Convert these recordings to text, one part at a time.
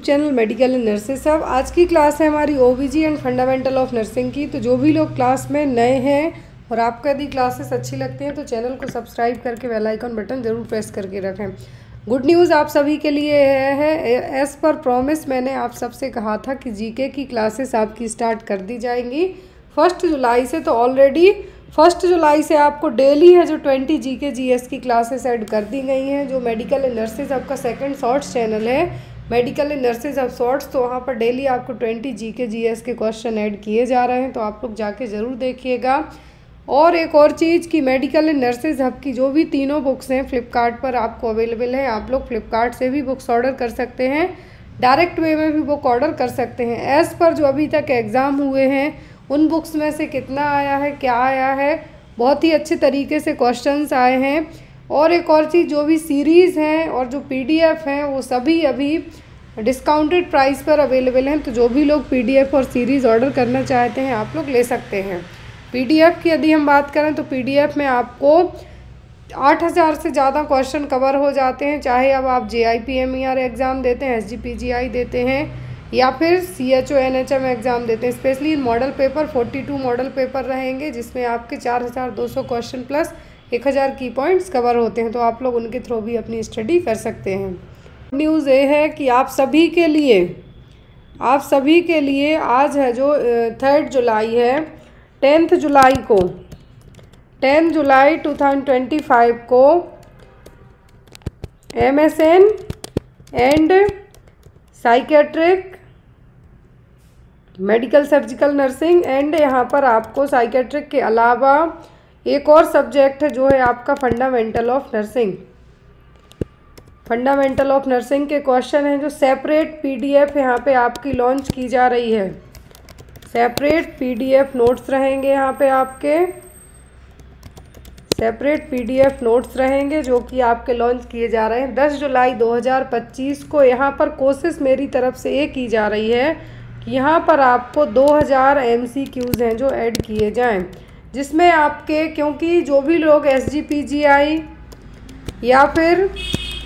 Channel medical and nurses सब। आज की क्लास है हमारी ओबीजी एंड फंडामेंटल ऑफ नर्सिंग की। तो जो भी लोग क्लास में नए हैं और आपको यदि क्लासेस अच्छी लगती हैं तो चैनल को सब्सक्राइब करके बेल आइकन बटन ज़रूर प्रेस करके रखें। गुड न्यूज़ आप सभी के लिए है एज़ पर प्रॉमिस मैंने आप सबसे कहा था कि जीके की क्लासेस आपकी स्टार्ट कर दी जाएंगी 1 जुलाई से। तो ऑलरेडी 1 जुलाई से आपको डेली है जो 20 जीके जीएस की क्लासेस ऐड कर दी गई हैं। जो मेडिकल एंड नर्सेज आपका सेकंड शॉर्ट्स चैनल है medical and nurses of shorts, तो वहाँ पर डेली आपको 20 जीके जीएस के क्वेश्चन ऐड किए जा रहे हैं। तो आप लोग जाके ज़रूर देखिएगा। और एक और चीज़ कि मेडिकल एंड नर्सेज हब की जो भी तीनों बुक्स हैं फ्लिपकार्ट पर आपको अवेलेबल है। आप लोग फ्लिपकार्ट से भी बुक्स ऑर्डर कर सकते हैं, डायरेक्ट वे में भी बुक ऑर्डर कर सकते हैं। एज़ पर जो अभी तक एग्ज़ाम हुए हैं उन बुक्स में से कितना आया है, क्या आया है, बहुत ही अच्छे तरीके से क्वेश्चंस आए हैं। और एक और चीज़, जो भी सीरीज़ हैं और जो पीडीएफ हैं वो सभी अभी डिस्काउंटेड प्राइस पर अवेलेबल हैं। तो जो भी लोग पीडीएफ और सीरीज़ ऑर्डर करना चाहते हैं आप लोग ले सकते हैं। पीडीएफ की यदि हम बात करें तो पीडीएफ में आपको 8000 से ज़्यादा क्वेश्चन कवर हो जाते हैं। चाहे अब आप JIPMER एग्ज़ाम देते हैं, SGPGI देते हैं या फिर CHO NHM एग्ज़ाम देते हैं। Specially model paper 42 model paper रहेंगे जिसमें आपके 4200 क्वेश्चन प्लस 1000 की पॉइंट्स कवर होते हैं। तो आप लोग उनके थ्रू भी अपनी स्टडी कर सकते हैं। न्यूज़ ये है कि आप सभी के लिए आज है जो 3 जुलाई है, 10 जुलाई 2025 को MSN and psychiatric medical surgical nursing and यहाँ पर आपको साइकेट्रिक के अलावा एक और सब्जेक्ट है जो है आपका fundamental of nursing. Fundamental of nursing के क्वेश्चन हैं जो सेपरेट पीडीएफ यहाँ पे आपकी लॉन्च की जा रही है। सेपरेट पीडीएफ नोट्स रहेंगे, यहाँ पे आपके सेपरेट पीडीएफ नोट्स रहेंगे जो कि आपके लॉन्च किए जा रहे हैं 10 जुलाई 2025 को। यहाँ पर कोशिश मेरी तरफ से ये की जा रही है कि यहाँ पर आपको 2000 MCQs हैं जो ऐड किए जाएं, जिसमें आपके, क्योंकि जो भी लोग SGPGI या फिर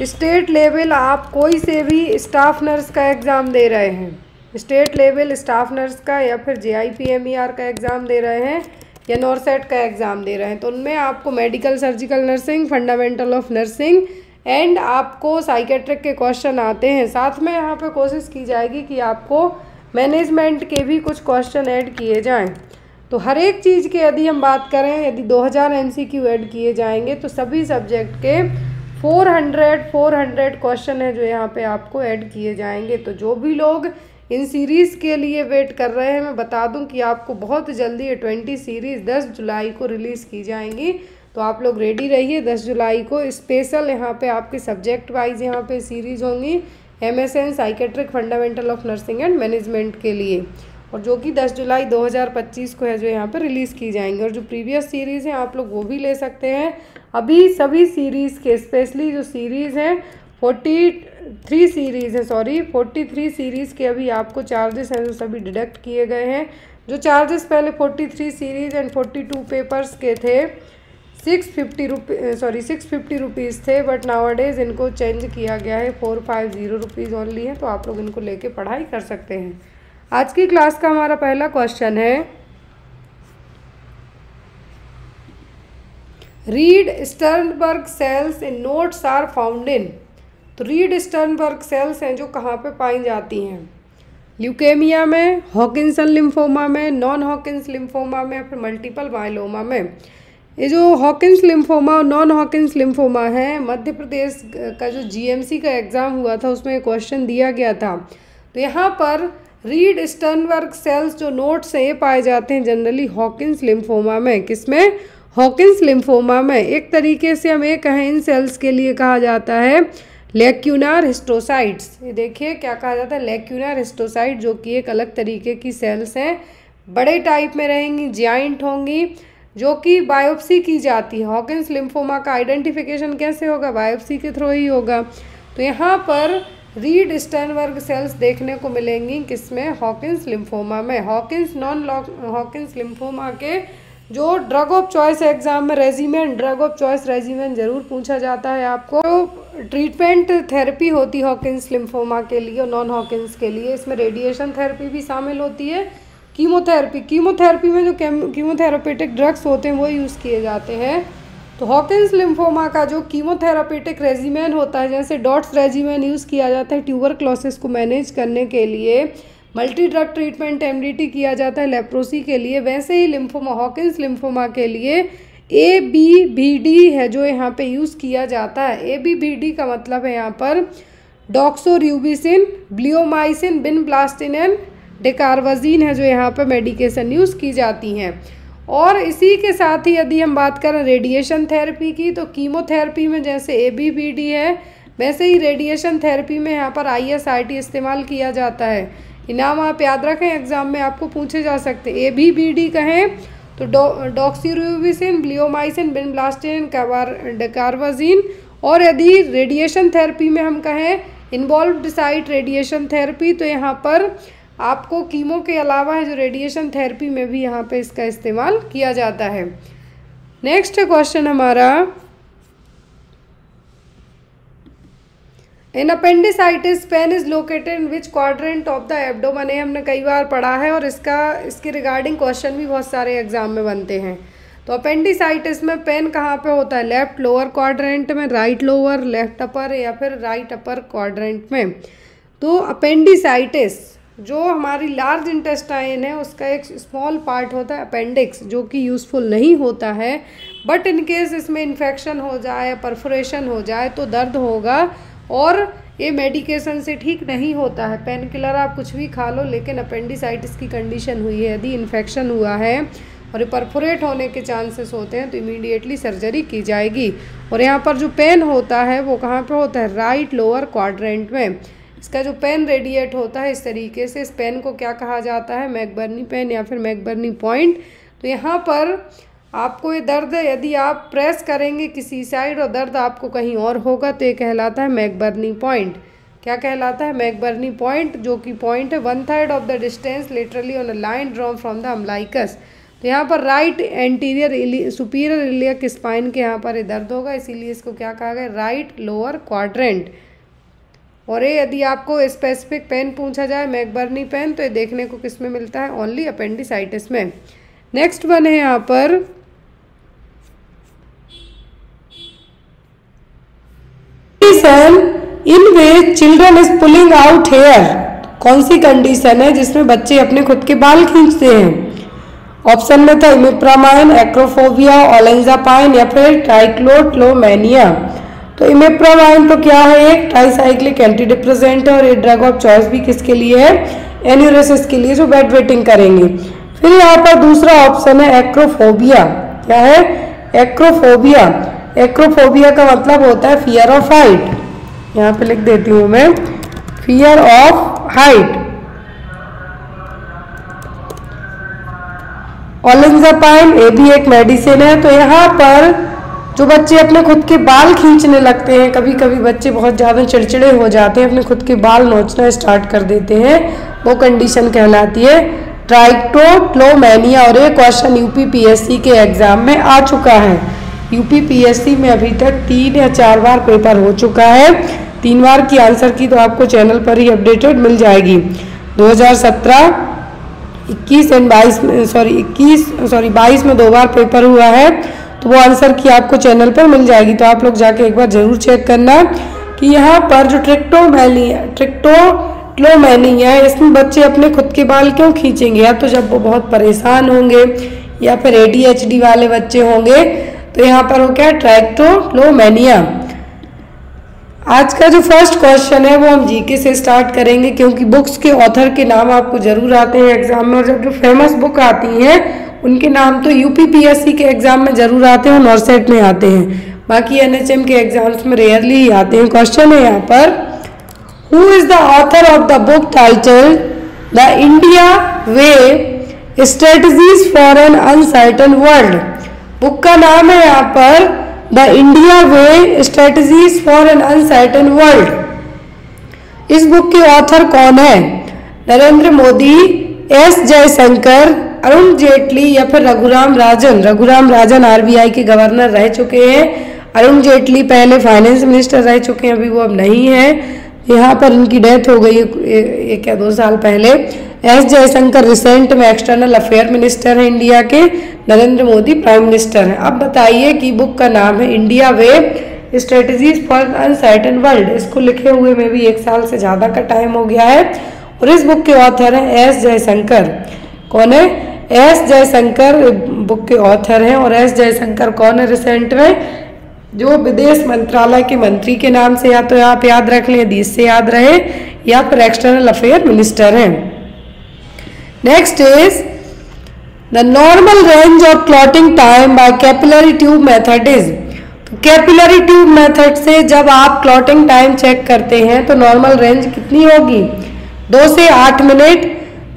स्टेट लेवल आप कोई से भी स्टाफ नर्स का एग्ज़ाम दे रहे हैं, स्टेट लेवल स्टाफ नर्स का या फिर JIPMER का एग्ज़ाम दे रहे हैं या नॉरसेट का एग्ज़ाम दे रहे हैं, तो उनमें आपको medical surgical nursing, fundamental of nursing and आपको साइकेट्रिक के क्वेश्चन आते हैं। साथ में यहाँ पे कोशिश की जाएगी कि आपको मैनेजमेंट के भी कुछ क्वेश्चन ऐड किए जाएं। तो हर एक चीज़ के यदि हम बात करें, यदि 2000 MCQ ऐड किए जाएंगे तो सभी सब्जेक्ट के 400 क्वेश्चन है जो यहाँ पे आपको ऐड किए जाएंगे। तो जो भी लोग इन सीरीज़ के लिए वेट कर रहे हैं, मैं बता दूं कि आपको बहुत जल्दी ये 20 सीरीज़ 10 जुलाई को रिलीज़ की जाएंगी। तो आप लोग रेडी रहिए। 10 जुलाई को स्पेशल यहाँ पे आपके सब्जेक्ट वाइज यहाँ पे सीरीज़ होंगी MSN psychiatric fundamental of nursing and management के लिए, और जो कि 10 जुलाई 2025 को है जो यहाँ पर रिलीज़ की जाएंगी। और जो प्रीवियस सीरीज़ हैं आप लोग वो भी ले सकते हैं। अभी सभी सीरीज़ के, स्पेशली जो सीरीज़ हैं 43 सीरीज़ के अभी आपको चार्जेस हैं जो सभी डिडक्ट किए गए हैं। जो चार्जेस पहले 43 सीरीज़ एंड 42 पेपर्स के थे 650 रुपीज़ थे, बट नाउअडेज़ इनको चेंज किया गया है 450 रुपीज़ ओनली है। तो आप लोग इनको लेके पढ़ाई कर सकते हैं। आज की क्लास का हमारा पहला क्वेश्चन है, Reed Sternberg cells in notes are found in. तो रीड स्टर्नबर्ग सेल्स हैं जो कहाँ पे पाई जाती हैं? ल्यूकेमिया में, हॉकिंसन लिम्फोमा में, नॉन हॉकिंस लिम्फोमा में, फिर मल्टीपल माइलोमा में। ये जो हॉकिंस लिम्फोमा और नॉन हॉकिंस लिम्फोमा है, मध्य प्रदेश का जो GMC का एग्ज़ाम हुआ था उसमें क्वेश्चन दिया गया था। तो यहाँ पर रीड स्टर्नबर्ग सेल्स जो नोट्स हैं ये पाए जाते हैं जनरली हॉकिंस लिम्फोमा में। किसमें? हॉकिंस लिम्फोमा में। एक तरीके से हम ये कहें इन सेल्स के लिए कहा जाता है लेक्यूनार हिस्टोसाइट्स। ये देखिए क्या कहा जाता है, लेक्यूनार हिस्टोसाइट, जो कि एक अलग तरीके की सेल्स हैं, बड़े टाइप में रहेंगी, जाइंट होंगी, जो कि बायोप्सी की जाती है। हॉकिंस लिम्फोमा का आइडेंटिफिकेशन कैसे होगा? बायोप्सी के थ्रू ही होगा। तो यहाँ पर रीड स्टर्नबर्ग सेल्स देखने को मिलेंगी किसमें? हॉकिंस लिम्फोमा में। हॉकिंस नॉन हॉकिंस लिम्फोमा के जो ड्रग ऑफ चॉइस एग्जाम में regimen, drug of choice regimen जरूर पूछा जाता है आपको। तो ट्रीटमेंट थेरेपी होती है हॉकिंस लिम्फोमा के लिए और नॉन हॉकिंस के लिए। इसमें रेडिएशन थेरेपी भी शामिल होती है, कीमोथेरेपी में जो कीमोथेरापेटिक ड्रग्स होते हैं वो यूज़ किए जाते हैं। तो हॉकिंस लिम्फोमा का जो कीमोथेरापेटिक रेजिमेन होता है, जैसे डॉट्स रेजिमेन यूज़ किया जाता है ट्यूबरक्लोसिस को मैनेज करने के लिए, मल्टी ड्रग ट्रीटमेंट MDT किया जाता है लेप्रोसी के लिए, वैसे ही लिम्फोमा हॉकिंस लिम्फोमा के लिए ABVD है जो यहाँ पे यूज़ किया जाता है। ABVD का मतलब है यहाँ पर डॉक्सोरियूबिसिन, ब्लियोमाइसिन, बिनब्लास्टिन एंड डेकार्वाजीन है जो यहाँ पर मेडिकेशन यूज़ की जाती हैं। और इसी के साथ ही यदि हम बात करें रेडिएशन थेरेपी की, तो कीमोथेरेपी में जैसे ABVD है वैसे ही रेडिएशन थेरेपी में यहाँ पर ISRT इस्तेमाल किया जाता है। ये नाम आप याद रखें, एग्जाम में आपको पूछे जा सकते हैं। ABVD कहें तो डॉक्सीरियोबिसिन, ब्लियोमाइसिन, बिनब्लास्टिन, डेकार्वाजीन। और यदि रेडिएशन थेरेपी में हम कहें इन्वॉल्व्ड साइट रेडिएशन थेरेपी, तो यहाँ पर आपको कीमो के अलावा है जो रेडिएशन थेरेपी में भी यहाँ पे इसका इस्तेमाल किया जाता है। नेक्स्ट क्वेश्चन हमारा, in appendicitis pain is located in which quadrant of the abdomen. हमने कई बार पढ़ा है और इसके रिगार्डिंग क्वेश्चन भी बहुत सारे एग्जाम में बनते हैं। तो अपेंडिसाइटिस में पेन कहाँ पे होता है? लेफ्ट लोअर क्वाड्रेंट में, राइट लोअर, लेफ्ट अपर या फिर राइट अपर क्वाड्रेंट में। तो अपेंडिसाइटिस जो हमारी लार्ज इंटेस्टाइन है उसका एक स्मॉल पार्ट होता है अपेंडिक्स, जो कि यूज़फुल नहीं होता है, बट इन केस इसमें इन्फेक्शन हो जाए, परफोरेशन हो जाए तो दर्द होगा और ये मेडिकेशन से ठीक नहीं होता है। पेन किलर आप कुछ भी खा लो, लेकिन अपेंडिसाइटिस की कंडीशन हुई है, यदि इन्फेक्शन हुआ है और ये परफोरेट होने के चांसेस होते हैं तो इमीडिएटली सर्जरी की जाएगी। और यहाँ पर जो पेन होता है वो कहाँ पे होता है? राइट लोअर क्वाड्रेंट में। इसका जो पेन रेडिएट होता है इस तरीके से, इस पेन को क्या कहा जाता है? मैकबर्नी पेन या फिर मैकबर्नी पॉइंट। तो यहाँ पर आपको ये दर्द यदि आप प्रेस करेंगे किसी साइड और दर्द आपको कहीं और होगा तो ये कहलाता है मैकबर्नी पॉइंट। क्या कहलाता है? मैकबर्नी पॉइंट, जो कि पॉइंट है 1/3 of the distance literally on a line drawn from the अम्लाइकस। तो यहाँ पर right anterior superior iliac spine के यहाँ पर ये दर्द होगा, इसीलिए इसको क्या कहा गया? Right lower quadrant. और ये यदि आपको स्पेसिफिक पेन पूछा जाए मैकबर्नी पेन, तो ये देखने को किस में मिलता है? ओनली अपेंडिसाइटिस में। नेक्स्ट वन है यहाँ पर in way children is pulling out hair. कौन सी कंडीशन है जिसमें बच्चे अपने खुद के बाल खींचते हैं? ऑप्शन में था इमिप्रामाइन, एक्रोफोबिया, ओलेंजापाइन या फिर ट्राइक्लोट्लोमेनिया। तो इमिप्रामाइन तो क्या है? एक ट्राइसाइक्लिक एंटी डिप्रेसेंट है और ये ड्रग ऑफ चॉइस भी किसके लिए है? एन्यूरेसिस के लिए, जो बेड वेटिंग करेंगे। फिर यहाँ पर दूसरा ऑप्शन है एक्रोफोबिया। क्या है? एक्रोफोबिया। एक्रोफोबिया का मतलब होता है फियर ऑफ हाइट। यहाँ पे लिख देती हूँ मैं, फियर ऑफ हाइट। ओलेंजापाइन ये भी एक मेडिसिन है। तो यहाँ पर जो बच्चे अपने खुद के बाल खींचने लगते हैं, कभी कभी बच्चे बहुत ज़्यादा चिड़चिड़े हो जाते हैं, अपने खुद के बाल नोचना स्टार्ट कर देते हैं, वो कंडीशन कहलाती है ट्राइक्लोट्लोमेनिया। और ये क्वेश्चन UPPSC के एग्जाम में आ चुका है। UPPSC में अभी तक 3 या 4 बार पेपर हो चुका है। 3 बार की आंसर की तो आपको चैनल पर ही अपडेटेड मिल जाएगी। 2017, 21 एंड 22 में 2 बार पेपर हुआ है, तो वो आंसर की आपको चैनल पर मिल जाएगी। तो आप लोग जाके एक बार जरूर चेक करना कि यहाँ पर जो ट्रिक्टोट्लोमेनिया है, इसमें बच्चे अपने खुद के बाल क्यों खींचेंगे? या तो जब वो बहुत परेशान होंगे या फिर ADHD वाले बच्चे होंगे, तो यहाँ पर हो क्या? ट्रिक्टोट्लोमेनिया। आज का जो फर्स्ट क्वेश्चन है वो हम GK से स्टार्ट करेंगे, क्योंकि बुक्स के ऑथर के नाम आपको जरूर आते हैं एग्जाम में, और जब जो फेमस बुक आती हैं उनके नाम तो UPPSC के एग्जाम में जरूर आते हैं और नॉर्सेट में आते हैं, बाकी NHM के एग्जाम्स में रेयरली ही आते हैं। क्वेश्चन है यहाँ पर, who is the author of the book title the India way strategies for an uncertain world. Book का नाम है यहाँ पर the India way strategies for an uncertain world. इस बुक के ऑथर कौन है? नरेंद्र मोदी, S जयशंकर, अरुण जेटली या फिर रघुराम राजन। रघुराम राजन RBI के गवर्नर रह चुके हैं, अरुण जेटली पहले फाइनेंस मिनिस्टर रह चुके हैं, अभी वो अब नहीं है, यहाँ पर इनकी डेथ हो गई एक या 2 साल पहले। एस जयशंकर रिसेंट में एक्सटर्नल अफेयर मिनिस्टर है इंडिया के, नरेंद्र मोदी प्राइम मिनिस्टर हैं। अब बताइए कि बुक का नाम है India way strategies for uncertain world. इसको लिखे हुए में भी 1 साल से ज़्यादा का टाइम हो गया है और इस बुक के ऑथर हैं एस जयशंकर। कौन है? एस जयशंकर बुक के ऑथर हैं। और एस जयशंकर कौन है? रिसेंट में जो विदेश मंत्रालय के मंत्री के नाम से या तो आप याद रख लें, यदि इससे याद रहे, या फिर एक्सटर्नल अफेयर मिनिस्टर हैं। Next is the normal range of clotting time by capillary tube method is. तो कैपिलरी ट्यूब मेथड से जब आप क्लॉटिंग टाइम चेक करते हैं तो नॉर्मल रेंज कितनी होगी? 2 से 8 मिनट,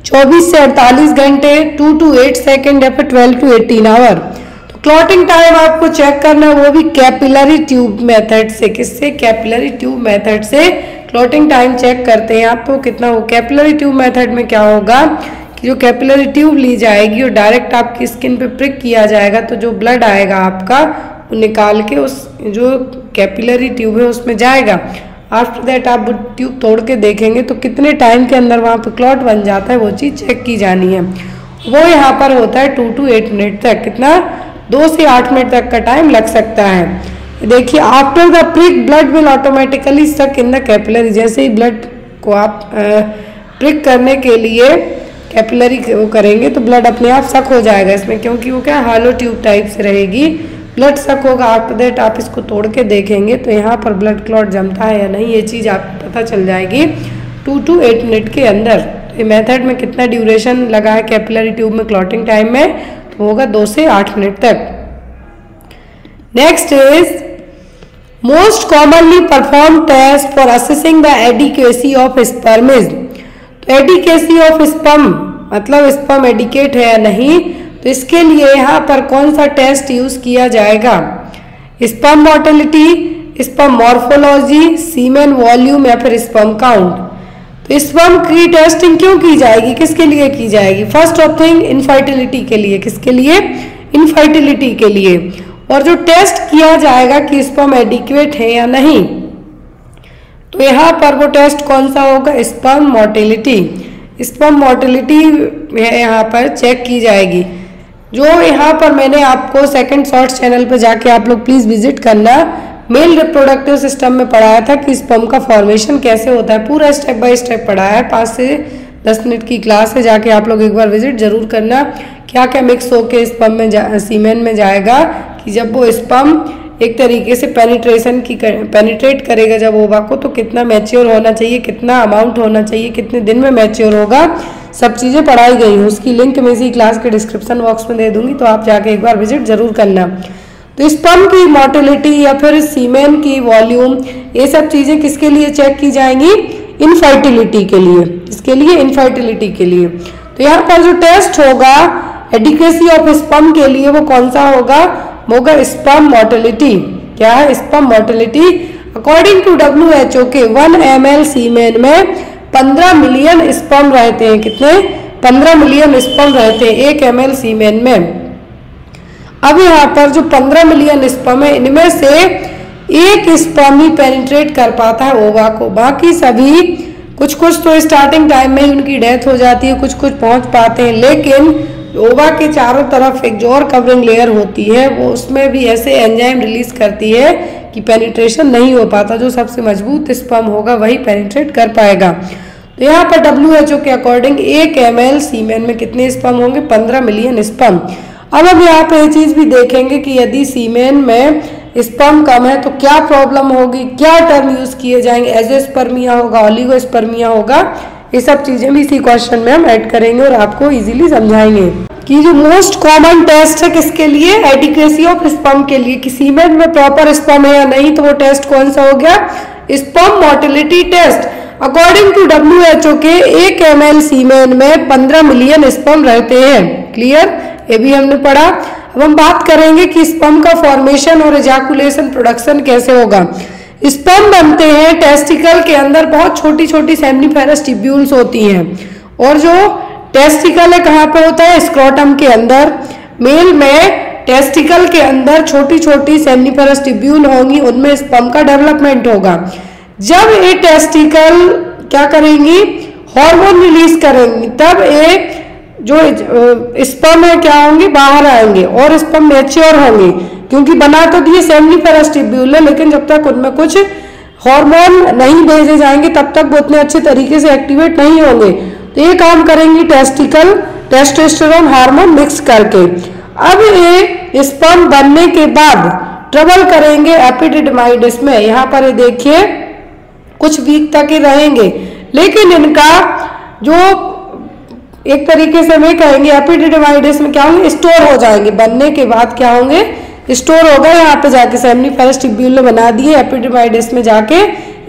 24 से 48 घंटे, 2 to 8 सेकेंड या फिर 12 to 18 आवर। तो क्लॉटिंग टाइम आपको चेक करना है वो भी कैपिलरी ट्यूब मेथड से। किससे? कैपिलरी ट्यूब मेथड से क्लॉटिंग टाइम चेक करते हैं आप। तो कितना हो? कैपिलरी ट्यूब मेथड में क्या होगा कि जो कैपिलरी ट्यूब ली जाएगी और डायरेक्ट आपकी स्किन पे प्रिक किया जाएगा, तो जो ब्लड आएगा आपका वो निकाल के उस जो कैपिलरी ट्यूब है उसमें जाएगा। आफ्टर दैट आप वो ट्यूब तोड़ के देखेंगे तो कितने टाइम के अंदर वहाँ पे क्लॉट बन जाता है, वो चीज़ चेक की जानी है। वो यहाँ पर होता है 2 to 8 मिनट तक। कितना? 2 से 8 मिनट तक का टाइम लग सकता है। देखिए, after the prick blood will automatically stuck in the capillary. जैसे ही ब्लड को आप प्रिक करने के लिए कैपिलरी वो करेंगे तो ब्लड अपने आप सक हो जाएगा इसमें, क्योंकि वो क्या हॉलो ट्यूब टाइप से रहेगी, ब्लड सक होगा। आफ्टर दैट आप इसको तोड़ के देखेंगे तो यहाँ पर ब्लड क्लॉट जमता है या नहीं, ये चीज़ आपको पता चल जाएगी 2 to 8 मिनट के अंदर। ये मेथड में कितना ड्यूरेशन लगा है कैपिलरी ट्यूब में क्लॉटिंग टाइम में? तो होगा 2 से 8 मिनट तक। Next is most commonly perform test for assessing the adequacy of sperm is. तो एडिक्वेसी ऑफ स्पर्म मतलब स्पर्म एडिकेट है या नहीं, तो इसके लिए यहाँ पर कौन सा टेस्ट यूज किया जाएगा? स्पर्म मोटिलिटी, स्पर्म मॉर्फोलॉजी, सीमेन वॉल्यूम या फिर स्पर्म काउंट। तो स्पर्म की टेस्टिंग क्यों की जाएगी, किसके लिए की जाएगी? फर्स्ट ऑफ थिंग इनफर्टिलिटी के लिए। किसके लिए? इनफर्टिलिटी के लिए। और जो टेस्ट किया जाएगा कि स्पर्म एडिक्वेट है या नहीं, तो यहाँ पर वो टेस्ट कौन सा होगा? Sperm motility. स्पर्म मोटिलिटी यहाँ पर चेक की जाएगी। जो यहाँ पर मैंने आपको सेकंड शॉर्ट्स चैनल पर जाके आप लोग प्लीज विजिट करना, मेल रिप्रोडक्टिव सिस्टम में पढ़ाया था कि स्पर्म का फॉर्मेशन कैसे होता है, पूरा स्टेप बाय स्टेप पढ़ाया है। 5 से 10 मिनट की क्लास है, जाके आप लोग एक बार विजिट जरूर करना। क्या क्या मिक्स होके स्पर्म में सीमेन में जाएगा कि जब वो स्पर्म एक तरीके से पेनिट्रेट करेगा जब ओवा को, तो कितना मैच्योर होना चाहिए, कितना अमाउंट होना चाहिए, कितने दिन में मैच्योर होगा, सब चीज़ें पढ़ाई गई हैं। उसकी लिंक मैं इसी क्लास के डिस्क्रिप्शन बॉक्स में दे दूंगी, तो आप जाके एक बार विजिट जरूर करना। तो स्पर्म की मोटिलिटी या फिर सीमेन की वॉल्यूम, ये सब चीज़ें किसके लिए चेक की जाएंगी? इनफर्टिलिटी के लिए। इसके लिए इनफर्टिलिटी के लिए। तो यहाँ पर जो टेस्ट होगा एडिक्वेसी ऑफ स्पर्म के लिए वो कौन सा होगा? होगा स्पर्म मोटिलिटी। क्या है? Sperm motility. According to WHO के 1 ml सीमेन में 15 मिलियन स्पर्म रहते हैं। कितने? 15 मिलियन स्पर्म रहते हैं 1 ml सीमेन में। अब यहाँ पर जो 15 मिलियन स्पर्म है, इनमें से एक स्पर्म ही पेनिट्रेट कर पाता है ओवा को, बाकी सभी कुछ तो स्टार्टिंग टाइम में ही उनकी डेथ हो जाती है, कुछ पहुंच पाते हैं। लेकिन ओवा के चारों तरफ एक जो और कवरिंग लेयर होती है, वो उसमें भी ऐसे एंजाइम रिलीज करती है कि पेनिट्रेशन नहीं हो पाता। जो सबसे मजबूत स्पर्म होगा वही पेनिट्रेट कर पाएगा। तो यहाँ पर WHO के अकॉर्डिंग 1 ml सीमेन में कितने स्पर्म होंगे? 15 मिलियन स्पर्म। अब हम यहाँ पे ये चीज भी देखेंगे कि यदि सीमेन में स्पर्म कम है तो क्या प्रॉब्लम होगी, क्या टर्म यूज किए जाएंगे, एजोस्पर्मिया होगा, ओलिगोस्पर्मिया होगा। ये सब चीजें भी इसी क्वेश्चन में हम ऐड करेंगे और आपको इजीली समझाएंगे कि जो मोस्ट कॉमन टेस्ट है किसके लिए? एडिक्वेसी ऑफ स्पर्म के लिए, कि सीमेन में प्रॉपर स्पर्म है या नहीं। तो वो टेस्ट कौन सा हो गया? Sperm motility test. According to WHO के 1 ml सीमेन में 15 मिलियन स्पर्म रहते हैं। क्लियर? ये भी हमने पढ़ा। अब हम बात करेंगे कि स्पर्म का फॉर्मेशन और एजाकुलेशन प्रोडक्शन कैसे होगा। स्पर्म बनते हैं टेस्टिकल के अंदर, बहुत छोटी छोटी सेमिनिफेरस ट्यूब्यूल्स होती हैं। और जो टेस्टिकल है कहाँ पे होता है? स्क्रोटम के अंदर। मेल में टेस्टिकल के अंदर छोटी छोटी सेमिनिफरस ट्यूब्यूल होंगी, उनमें स्पर्म का डेवलपमेंट होगा। जब ये टेस्टिकल क्या करेंगी, हार्मोन रिलीज करेंगी, तब ये जो स्पर्म है क्या होंगे, बाहर आएंगे और स्पर्म मैच्योर होंगे, क्योंकि बना तो दिए सेमिनिफरस ट्यूब्यूल है, लेकिन जब तक उनमें कुछ हार्मोन नहीं भेजे जाएंगे तब तक वो उतने अच्छे तरीके से एक्टिवेट नहीं होंगे। तो ये काम करेंगी टेस्टिकल टेस्टोस्टेरोन हार्मोन मिक्स करके। अब ये स्पर्म बनने के बाद ट्रबल करेंगे एपिडिडमाइडिस में। यहाँ पर ये देखिए कुछ वीक तक ही रहेंगे, लेकिन इनका जो एक तरीके से मैं कहेंगे एपिडिडमाइडिस में क्या होंगे, स्टोर हो जाएंगे। बनने के बाद क्या होंगे, स्टोर हो गए, यहाँ पे जाके सेमिनिफरस ट्यूब्यूल बना दिए, एपिडिडमाइडिस में जाके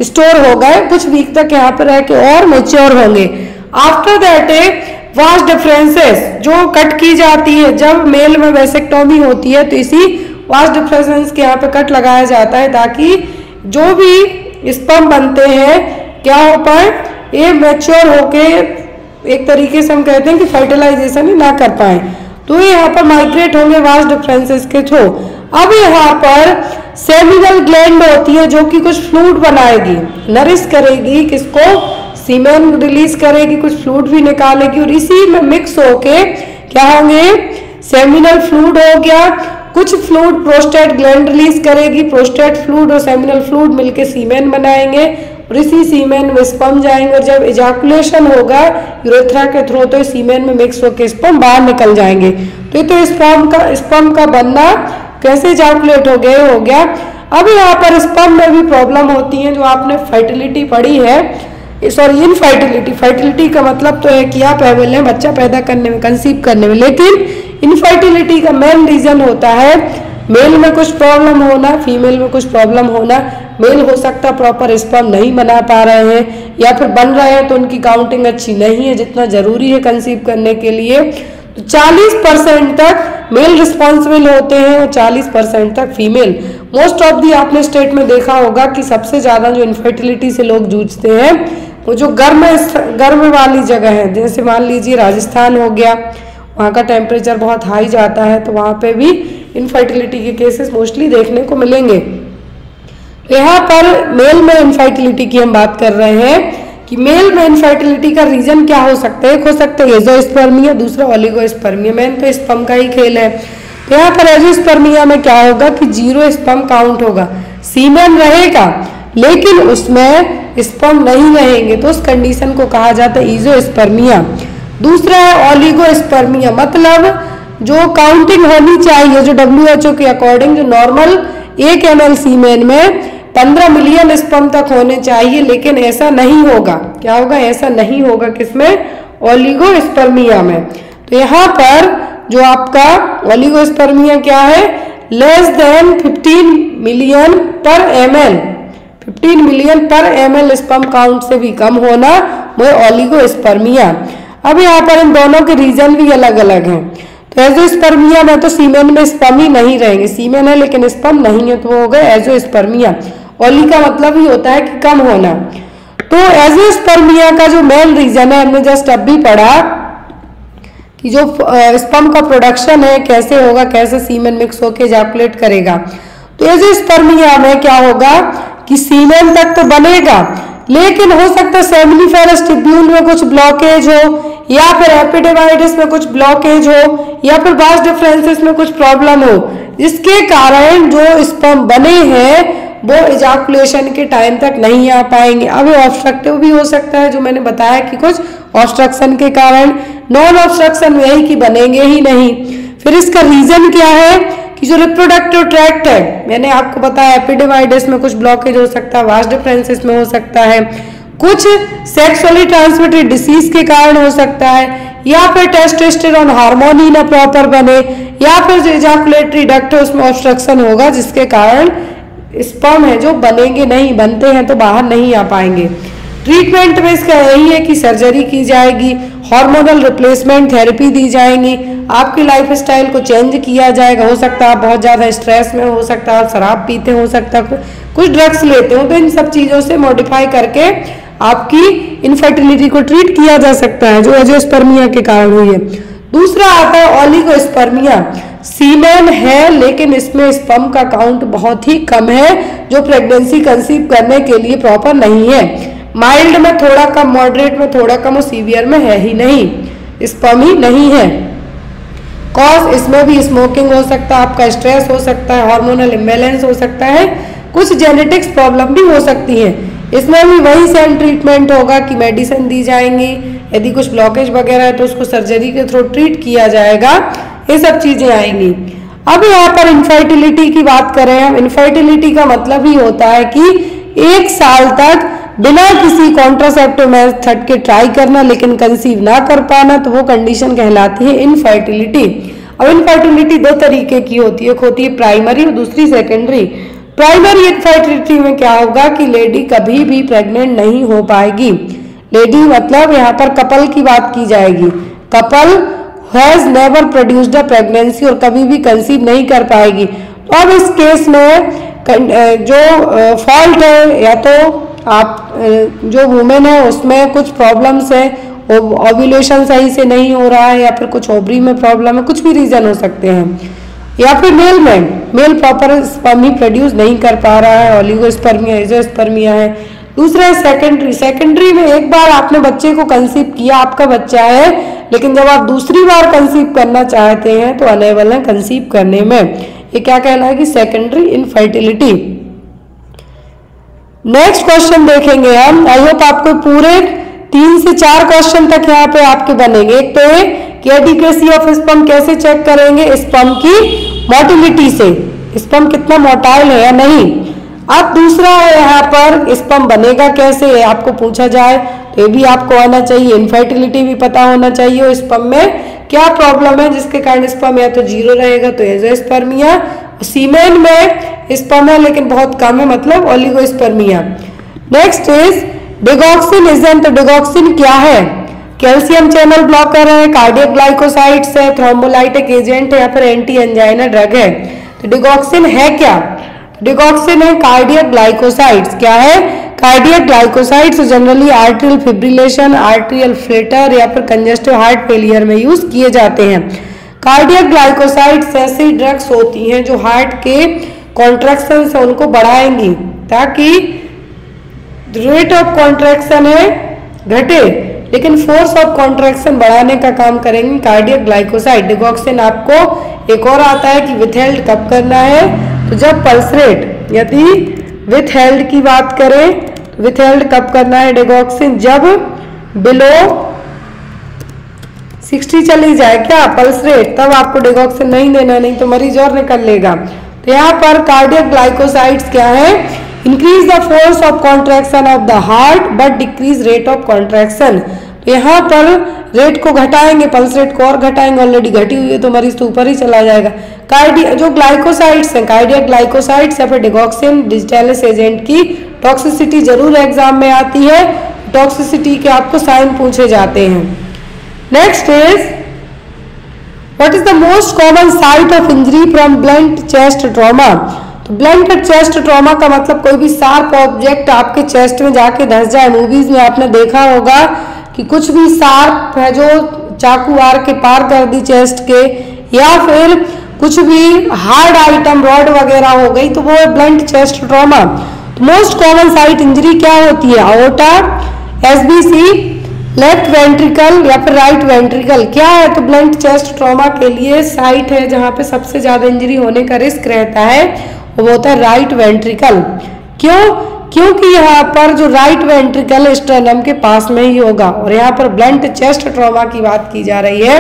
स्टोर हो गए, कुछ वीक तक यहाँ पे रह के और मेच्योर होंगे। आफ्टर दैट वास्ट डिफरेंसेस जो कट की जाती है, जब मेल में वेसेक्टोमी होती है तो इसी वास्ट डिफरेंसेस के यहाँ पे कट लगाया जाता है, ताकि जो भी स्पर्म बनते हैं क्या हो पाए, ये मैच्योर होके एक तरीके से हम कहते हैं कि फर्टिलाइजेशन ही ना कर पाए। तो ये यहाँ पर माइग्रेट होंगे वास्ट डिफरेंसेस के थ्रू। अब यहाँ पर सेमिनल ग्लैंड होती है जो कि कुछ फ्लूइड बनाएगी, नरिश करेगी, किसको, सीमेन रिलीज करेगी, कुछ फ्लूइड भी निकालेगी, और इसी में मिक्स होके क्या होंगे, सेमिनल फ्लूइड हो गया, कुछ फ्लूइड प्रोस्टेट ग्लैंड रिलीज करेगी, प्रोस्टेट फ्लूइड और सेमिनल फ्लूइड मिलके सीमेन बनाएंगे, और इसी सीमेन में स्पर्म जाएंगे, और जब इजैकुलेशन होगा यूरेथ्रा के थ्रू तो सीमेन में मिक्स होकर स्पर्म बाहर निकल जाएंगे। तो ये तो स्पर्म का बनना कैसे इजैकुलेट हो गया। अब यहाँ पर स्पर्म में भी प्रॉब्लम होती है, जो आपने फर्टिलिटी पढ़ी है, सॉरी इनफर्टिलिटी, फर्टिलिटी का मतलब तो है कि आप एबल हैं बच्चा पैदा करने में, कंसीव करने में, लेकिन इनफर्टिलिटी का मेन रीजन होता है मेल में कुछ प्रॉब्लम होना, फीमेल में कुछ प्रॉब्लम होना। मेल हो सकता प्रॉपर स्पर्म नहीं बना पा रहे हैं, या फिर बन रहे हैं तो उनकी काउंटिंग अच्छी नहीं है जितना जरूरी है कंसीव करने के लिए। तो 40% तक मेल रिस्पॉन्सिबल होते हैं और 40% तक फीमेल। मोस्ट ऑफ दी आपने स्टेट में देखा होगा कि सबसे ज्यादा जो इनफर्टिलिटी से लोग जूझते हैं वो जो गर्म वाली जगह है, जैसे मान लीजिए राजस्थान हो गया, वहाँ का टेम्परेचर बहुत हाई जाता है, तो वहाँ पे भी इनफर्टिलिटी के केसेस मोस्टली देखने को मिलेंगे। यहाँ पर मेल में इनफर्टिलिटी की हम बात कर रहे हैं कि मेल में इनफर्टिलिटी का रीजन क्या हो सकता है। एक हो सकता है एजोस्पर्मिया, दूसरा ओलिगोस्पर्मिया। मेन तो स्पर्म का ही खेल है। तो यहाँ पर एजोस्पर्मिया में क्या होगा कि 0 स्पर्म काउंट होगा, सीमेन रहेगा लेकिन उसमें स्पर्म नहीं रहेंगे, तो उस कंडीशन को कहा जाता है ईजोस्पर्मिया। दूसरा है ओलिगोस्पर्मिया, मतलब जो काउंटिंग होनी चाहिए, जो WHO के अकॉर्डिंग जो नॉर्मल 1 ml सीमेन में 15 मिलियन स्पर्म तक होने चाहिए, लेकिन ऐसा नहीं होगा। क्या होगा, ऐसा नहीं होगा किसमें, ओलिगोस्पर्मिया में। तो यहाँ पर जो आपका ओलिगोस्पर्मिया क्या है, लेस देन 15 मिलियन पर ml, 15 मिलियन पर ml स्पर्म काउंट से भी कम होना वो ओलिगोस्पर्मिया। अब यहाँ पर इन दोनों के रीजन भी अलग अलग हैं। तो एजोस्पर्मिया में तो सीमेन में स्पर्म ही नहीं रहेंगे, सीमेन है लेकिन स्पर्म नहीं है, तो वो हो गए एजोस्पर्मिया। ओली का मतलब ही होता है कि कम होना। तो एजोस्पर्मिया का जो मेन रीजन है, हमने जस्ट अब भी पढ़ा कि जो स्पर्म का प्रोडक्शन है कैसे होगा, कैसे सीमेन मिक्स होके इजैकुलेट करेगा। तो एजोस्पर्मिया में क्या होगा कि सीमेन तक तो बनेगा, लेकिन हो सकता है सेमिनिफेरस ट्यूब्यूल में कुछ ब्लॉकेज हो, या फिर एपिडिडमाइडिस में कुछ ब्लॉकेज हो, या फिर वास्ट डिफरेंसेस में कुछ प्रॉब्लम हो, जिसके कारण जो स्पर्म बने हैं वो इजैकुलेशन के टाइम तक नहीं आ पाएंगे। अब ये ऑब्स्ट्रक्टिव भी हो सकता है, जो मैंने बताया कि कुछ ऑब्स्ट्रक्शन के कारण। नॉन ऑब्स्ट्रक्शन यही कि बनेंगे ही नहीं। फिर इसका रीजन क्या है कि जो रिप्रोडक्टिव ट्रैक्ट है, मैंने आपको बताया एपिडिडमाइडिस में कुछ ब्लॉकेज हो सकता है, वास्ट डिफरेंसेस में हो सकता है, कुछ सेक्सुअली ट्रांसमिटेड डिसीज के कारण हो सकता है, या फिर टेस्टोस्टेरोन हार्मोन ही ना प्रॉपर बने, या फिर जो इजैकुलेटरी डक्ट है उसमें ऑब्स्ट्रक्शन होगा, जिसके कारण स्पर्म है जो बनेंगे नहीं, बनते हैं तो बाहर नहीं आ पाएंगे। ट्रीटमेंट में इसका यही है कि सर्जरी की जाएगी, हार्मोनल रिप्लेसमेंट थेरेपी दी जाएंगी, आपकी लाइफ स्टाइल को चेंज किया जाएगा। हो सकता है आप बहुत ज़्यादा स्ट्रेस में, हो सकता है आप शराब पीते, हो सकता है कुछ ड्रग्स लेते हो, तो इन सब चीज़ों से मॉडिफाई करके आपकी इनफर्टिलिटी को ट्रीट किया जा सकता है, जो एजोस्पर्मिया के कारण हुई है। दूसरा आता है ओलिगोस्पर्मिया, सीमेन है लेकिन इसमें स्पर्म का काउंट बहुत ही कम है, जो प्रेगनेंसी कंसीव करने के लिए प्रॉपर नहीं है। माइल्ड में थोड़ा कम, मॉडरेट में थोड़ा कम और सीवियर में है ही नहीं, स्पर्म ही नहीं है। कॉज इसमें भी स्मोकिंग हो सकता है, आपका स्ट्रेस हो सकता है, हार्मोनल इम्बैलेंस हो सकता है, कुछ जेनेटिक्स प्रॉब्लम भी हो सकती है। इसमें भी वही सेम ट्रीटमेंट होगा कि मेडिसिन दी जाएंगी, यदि कुछ ब्लॉकेज वगैरह है तो उसको सर्जरी के थ्रू ट्रीट किया जाएगा, ये सब चीजें आएंगी। अब यहाँ पर इनफर्टिलिटी की बात करें हम, इनफर्टिलिटी का मतलब ही होता है कि 1 साल तक बिना किसी कॉन्ट्रासेप्टिव मेथड के ट्राई करना लेकिन कंसीव ना कर पाना, तो वो कंडीशन कहलाती है इनफर्टिलिटी। अब इनफर्टिलिटी 2 तरीके की होती है, एक होती है प्राइमरी और दूसरी सेकेंडरी। प्राइमरी इनफर्टिलिटी में क्या होगा कि लेडी कभी भी प्रेग्नेंट नहीं हो पाएगी। लेडी मतलब यहाँ पर कपल की बात की जाएगी, couple has never produced a pregnancy, और कभी भी कंसीव नहीं कर पाएगी। तो अब इस केस में जो फॉल्ट है, या तो आप जो वुमेन है उसमें कुछ प्रॉब्लम्स है, ओव्यूलेशन सही से नहीं हो रहा है, या फिर कुछ ओवरी में प्रॉब्लम है, कुछ भी रीजन हो सकते हैं, या फिर मेल प्रॉपर स्पर्म ही प्रोड्यूस नहीं कर पा रहा है, ओलिगोस्पर्मिया, एजोस्पर्मिया है। दूसरा है सेकेंडरी। सेकेंडरी में एक बार आपने बच्चे को कंसीव किया, आपका बच्चा है, लेकिन जब आप दूसरी बार कंसीव करना चाहते हैं तो अनेबल है कंसीव करने में, ये क्या कहलाएगी? Secondary infertility. नेक्स्ट क्वेश्चन देखेंगे हम। आई होप आपको पूरे 3 से 4 क्वेश्चन तक यहाँ पे आपके बनेंगे। एक तो ये कि एडिक्वेसी ऑफ स्पर्म कैसे चेक करेंगे? स्पर्म की मोटिलिटी से, स्पर्म कितना मोटाइल है या नहीं। अब दूसरा है यहाँ पर स्पर्म बनेगा कैसे, आपको पूछा जाए तो ये भी आपको आना चाहिए। इनफर्टिलिटी भी पता होना चाहिए, और स्पर्म में क्या प्रॉब्लम है जिसके कारण स्पर्म या तो 0 रहेगा तो एजोस्पर्मिया, सीमेन में स्पर्म है लेकिन बहुत कम है, मतलब oligospermia. Next is digoxin agent. Digoxin क्या है? कैल्शियम चैनल ब्लॉकर है, कार्डियक ग्लाइकोसाइड्स है, थ्रोम्बोलाइटिक एजेंट है, या फिर एंटी एंजाइना ड्रग है। तो डिगॉक्सिन है क्या? डिगॉक्सिन है कार्डियक ग्लाइकोसाइड्स। क्या है? Cardiac glycosides generally atrial fibrillation, atrial flutter या फिर कंजेस्टिव हार्ट फेलियर में यूज किए जाते हैं। कार्डियक ग्लाइकोसाइड्स ऐसी ड्रग्स होती हैं जो हार्ट के कॉन्ट्रैक्शन से उनको बढ़ाएंगी, ताकि रेट ऑफ कॉन्ट्रैक्शन है घटे लेकिन फोर्स ऑफ कॉन्ट्रैक्शन बढ़ाने का काम करेंगे कार्डियक ग्लाइकोसाइड। डिगॉक्सिन आपको एक और आता है कि विथहेल्ड कब करना है, तो जब पल्स रेट, यदि विथहेल्ड की बात करें तो विथहेल्ड कब करना है डिगॉक्सिन? जब बिलो 60 चली जाए क्या पल्स रेट, तब आपको डिगॉक्सिन नहीं देना, नहीं तो मरीज और निकल लेगा। तो यहाँ पर कार्डियक ग्लाइकोसाइड्स क्या है? Increase the force of contraction of the heart but decrease rate of contraction. तो यहाँ पर रेट को घटाएंगे, पल्स रेट को और घटाएंगे, ऑलरेडी घटी हुई है तो मरीज तो ऊपर ही चला जाएगा। जो ग्लाइकोसाइड्स हैं, कार्डियक ग्लाइकोसाइड्स या फिर डिगॉक्सिन डिजिटैलिस एजेंट की टॉक्सिसिटी जरूर एग्जाम में आती है, टॉक्सिसिटी के आपको साइन पूछे जाते हैं। Next is what is the most common site of injury from blunt chest trauma. तो ब्लंट चेस्ट ट्रॉमा का मतलब कोई भी शार्प ऑब्जेक्ट आपके चेस्ट में जाके धंस जाए। मूवीज में आपने देखा होगा कि कुछ भी शार्प है जो चाकू आर के पार कर दी चेस्ट के, या फिर कुछ भी हार्ड आइटम रॉड वगैरह हो गई, तो वो है ब्लंट चेस्ट ट्रॉमा। तो मोस्ट कॉमन साइट इंजरी क्या होती है? अओर्टा, एसबीसी, लेफ्ट वेंट्रिकल या फिर राइट वेंट्रिकल। क्या है? तो ब्लंट चेस्ट ट्रॉमा के लिए साइट है जहां पे सबसे ज्यादा इंजरी होने का रिस्क रहता है, वो होता है राइट वेंट्रिकल। क्यों? क्योंकि यहाँ पर जो राइट वेंट्रिकल स्टर्नम के पास में ही होगा, और यहाँ पर ब्लंट चेस्ट ट्रॉमा की बात की जा रही है।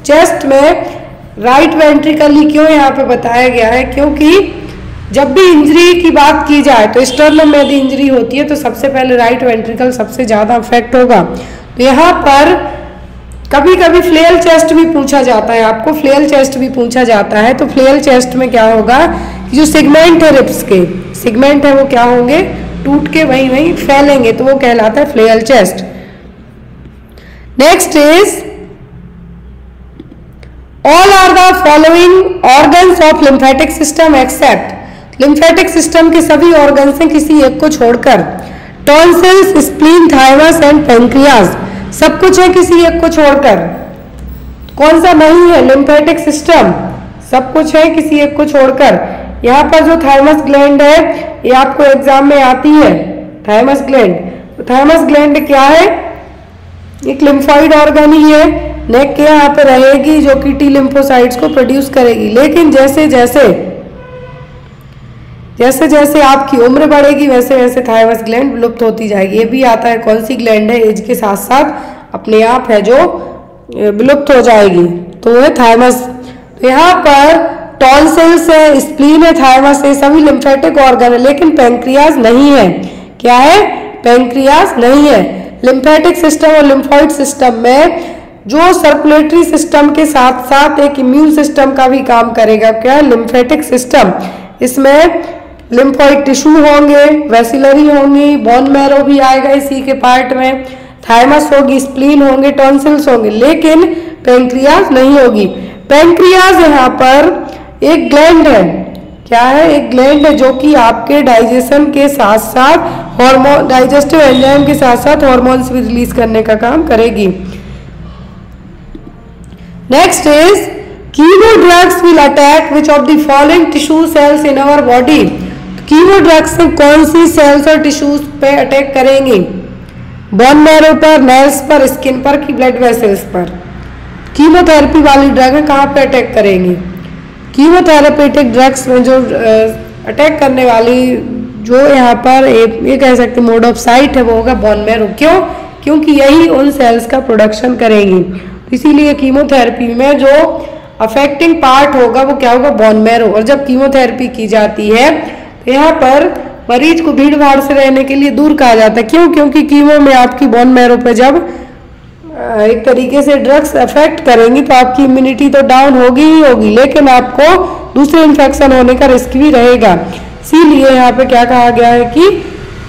चेस्ट में राइट वेंट्रिकल ही क्यों यहाँ पे बताया गया है? क्योंकि जब भी इंजरी की बात की जाए तो स्टर्नम में यदि इंजरी होती है तो सबसे पहले राइट वेंट्रिकल सबसे ज्यादा अफेक्ट होगा। तो यहाँ पर कभी कभी फ्लेयल चेस्ट भी पूछा जाता है, आपको फ्लेयल चेस्ट भी पूछा जाता है। तो फ्लेयल चेस्ट में क्या होगा कि जो सेगमेंट है रिब्स के, सेगमेंट है वो क्या होंगे? टूट के वहीं वहीं फैलेंगे, तो वो कहलाता है flail chest. Next is all are the following organs of lymphatic system except. Lymphatic system के सभी ऑर्गन्स हैं किसी एक को छोड़कर। Tonsils, spleen, thymus and pancreas, सब कुछ है किसी एक को छोड़कर। कौन सा नहीं है? Lymphatic system. सब कुछ है किसी एक को छोड़कर। यहाँ पर जो थाइमस ग्लैंड है ये आपको एग्जाम में आती है, थाइमस ग्लैंड। तो थाइमस ग्लैंड क्या है? एक लिम्फॉइड ऑर्गन ही है, नेक के यहाँ पे रहेगी जो कि टी लिम्फोसाइट्स को प्रोड्यूस करेगी। लेकिन जैसे जैसे आपकी उम्र बढ़ेगी वैसे वैसे थाइमस ग्लैंड विलुप्त होती जाएगी। ये भी आता है कौन सी ग्लैंड है, एज के साथ साथ अपने आप है जो विलुप्त हो जाएगी, तो वो है थाइमस। तो यहाँ पर टॉन्सिल्स है, स्प्लीन है, थाइमस है, सभी लिम्फेटिक ऑर्गन है, लेकिन पैंक्रियाज नहीं है। क्या है? पैंक्रियाज नहीं है। लिम्फेटिक सिस्टम और लिम्फॉइड सिस्टम में जो सर्कुलेटरी सिस्टम के साथ साथ एक इम्यून सिस्टम का भी काम करेगा। क्या है? Lymphatic system. इसमें लिम्फॉइड टिश्यू होंगे, वेसिलरी होंगी, बोन मैरो भी आएगा इसी के पार्ट में, थाइमस होगी, स्प्लीन होंगे, टॉन्सिल्स होंगे, लेकिन पैंक्रियाज नहीं होगी। पैंक्रियाज यहाँ पर एक ग्लैंड है। क्या है? एक ग्लैंड है जो कि आपके डाइजेशन के साथ साथ हार्मोन, डाइजेस्टिव एंजाइम के साथ साथ हार्मोन्स भी रिलीज करने का काम करेगी। Next is chemo drugs will attack which of the following tissue cells in our body. Chemo drugs कौन सी सेल्स और टिश्यूज पे अटैक करेंगी? बोन मैरो पर, नर्व्स पर, स्किन पर कि ब्लड वेसल्स पर? कीमोथेरेपी वाली ड्रग कहाँ पे अटैक करेंगी? कीमोथेरेपेटिक ड्रग्स में जो अटैक करने वाली जो यहाँ पर ये कह सकते मोड ऑफ साइट है वो होगा बोन मैरो। क्यों? क्योंकि यही उन सेल्स का प्रोडक्शन करेंगी। इसीलिए कीमोथेरेपी में जो अफेक्टिंग पार्ट होगा वो क्या होगा? Bone marrow. और जब कीमोथेरेपी की जाती है तो यहाँ पर मरीज को भीड़ भाड़ से रहने के लिए दूर कहा जाता है। क्यों? क्योंकि कीमो में आपकी बोन मैरो पे जब एक तरीके से ड्रग्स अफेक्ट करेंगी तो आपकी इम्यूनिटी तो डाउन होगी ही होगी, लेकिन आपको दूसरे इन्फेक्शन होने का रिस्क भी रहेगा। इसीलिए यहाँ पे क्या कहा गया है कि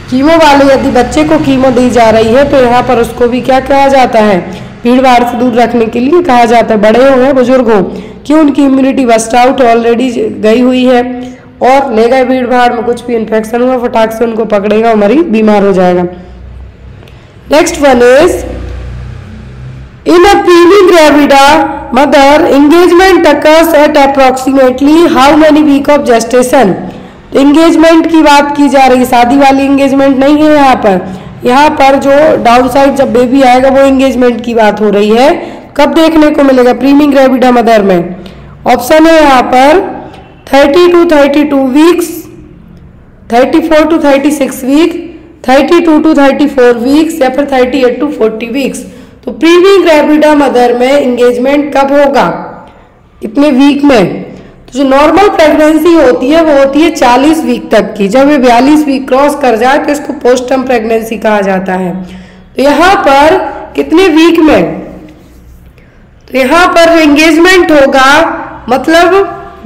कीमो वाले यदि बच्चे को कीमो दी जा रही है तो यहाँ पर उसको भी क्या कहा जाता है? भीड़ भाड़ से दूर रखने के लिए कहा जाता है। बड़े हो या बुजुर्ग हो, क्यों? उनकी इम्यूनिटी बस्ट आउट ऑलरेडी गई हुई है और ले गए भीड़ भाड़ में, कुछ भी इन्फेक्शन हुआ फटाक से उनको पकड़ेगा और मरीज बीमार हो जाएगा। Next one is in a preemie gravida mother engagement occurs at approximately how many week of gestation। तो इंगेजमेंट की बात की जा रही है, शादी वाली इंगेजमेंट नहीं है यहाँ पर। यहाँ पर जो डाउन साइड जब बेबी आएगा वो इंगेजमेंट की बात हो रही है। कब देखने को मिलेगा? प्रीमी ग्रेविडा मदर में। ऑप्शन है यहाँ पर 30 to 32 weeks, 34 to 36 week, 32 to 34 weeks या फिर 38 to 40 वीक्स। तो प्रीमी ग्रेविडा मदर में इंगेजमेंट कब होगा? इतने वीक में। तो जो नॉर्मल प्रेगनेंसी होती है वो होती है 40 वीक तक की। जब ये 42 वीक क्रॉस कर जाए तो इसको पोस्टम प्रेगनेंसी कहा जाता है। तो यहाँ पर कितने वीक में? तो यहाँ पर एंगेजमेंट होगा मतलब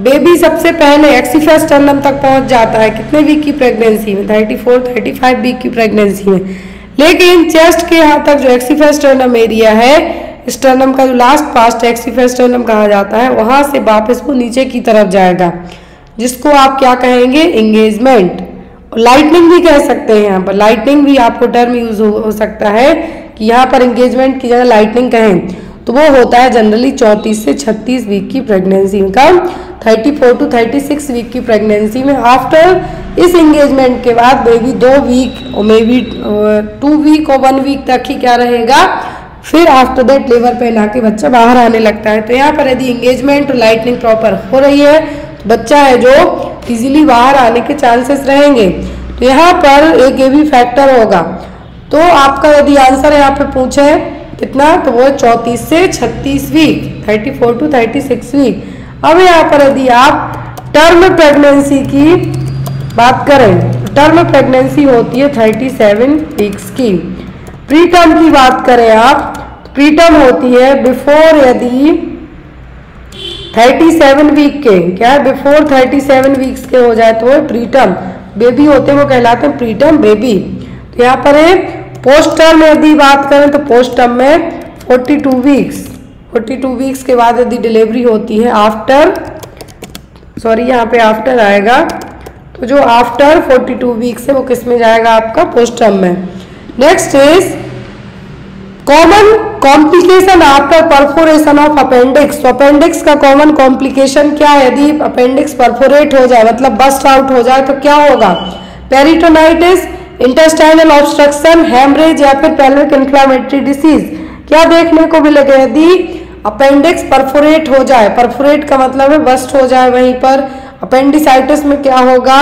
बेबी सबसे पहले एक्सीफेस्टर्नम तक पहुंच जाता है कितने वीक की प्रेगनेंसी में? 34-35 वीक की प्रेगनेंसी में। लेकिन चेस्ट के यहाँ तक जो एक्सीफेस्टर्नम एरिया है, स्टर्नम का जो लास्ट पास्ट एक्सीफेस्टर्नम कहा जाता है, वहां से वापस वो नीचे की तरफ जाएगा, जिसको आप क्या कहेंगे? एंगेजमेंट। लाइटनिंग भी कह सकते हैं। यहाँ पर लाइटनिंग भी आपको टर्म यूज हो सकता है कि यहाँ पर एंगेजमेंट की जगह लाइटनिंग कहें, तो वो होता है जनरली 34 से 36 वीक की प्रेगनेंसी में। कम 34 to 36 वीक की प्रेगनेंसी में। आफ्टर इस एंगेजमेंट के बाद बेबी 2 वीक और मे बी 2 वीक और 1 वीक तक ही क्या रहेगा, फिर आफ्टर दैट लेबर पेन आके बच्चा बाहर आने लगता है। तो यहाँ पर यदि एंगेजमेंट और लाइटनिंग प्रॉपर हो रही है तो बच्चा है जो इजीली बाहर आने के चांसेस रहेंगे। तो यहाँ पर एक ये भी फैक्टर होगा। तो आपका यदि आंसर यहाँ पे पूछे कितना, तो वो 34 से 36 वीक, 34 to 36 वीक। अब यहाँ पर यदि आप टर्म प्रेगनेंसी की बात करें, टर्म प्रेगनेंसी होती है 37 वीक्स की। प्री टर्म की बात करें आप, प्री टर्म होती है बिफोर यदि 37 वीक के, क्या है, बिफोर 37 वीक्स के हो जाए तो वो प्री टर्म बेबी होते हैं, वो कहलाते हैं प्री टर्म बेबी। तो यहाँ पर है पोस्ट टर्म यदि बात करें तो पोस्ट टर्म में 42 वीक्स के बाद यदि डिलीवरी होती है आफ्टर, सॉरी यहाँ पे आफ्टर आएगा, तो जो आफ्टर 42 वीक्स है वो किस में जाएगा? आपका पोस्ट टर्म में। Next is common complication after perforation of appendix. तो अपेंडिक्स का कॉमन कॉम्प्लिकेशन क्या है? यदि अपेंडिक्स परफोरेट हो जाए मतलब बस्ट आउट हो जाए तो क्या होगा? पेरिटोनाइटिस, इंटेस्टाइनल ऑब्स्ट्रक्शन, हेमरेज या फिर पेल्विक इन्फ्लेमेटरी डिसीज। क्या देखने को मिलेगा? यदि अपेंडिक्स परफोरेट हो जाए, परफोरेट का मतलब है बस्ट हो जाए वहीं पर। अपेंडिसाइटिस में क्या होगा?